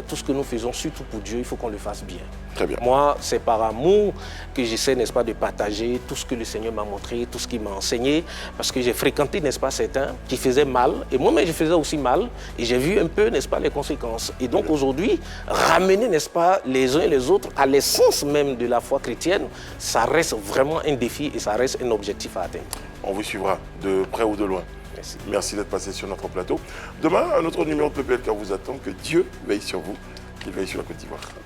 tout ce que nous faisons, surtout pour Dieu, il faut qu'on le fasse bien. Très bien. Moi, c'est par amour que j'essaie, n'est-ce pas, de partager tout ce que le Seigneur m'a montré, tout ce qu'il m'a enseigné, parce que j'ai fréquenté, n'est-ce pas, certains qui faisaient mal, et moi-même je faisais aussi mal, et j'ai vu un peu, n'est-ce pas, les conséquences. Et donc aujourd'hui, ramener, n'est-ce pas, les uns et les autres à l'essence même de la foi chrétienne, ça reste vraiment un défi et ça reste un objectif à atteindre. On vous suivra de près ou de loin. Merci. Merci d'être passé sur notre plateau. Demain, un autre numéro de PPLK vous attend. Que Dieu veille sur vous, qu'il veille sur la Côte d'Ivoire.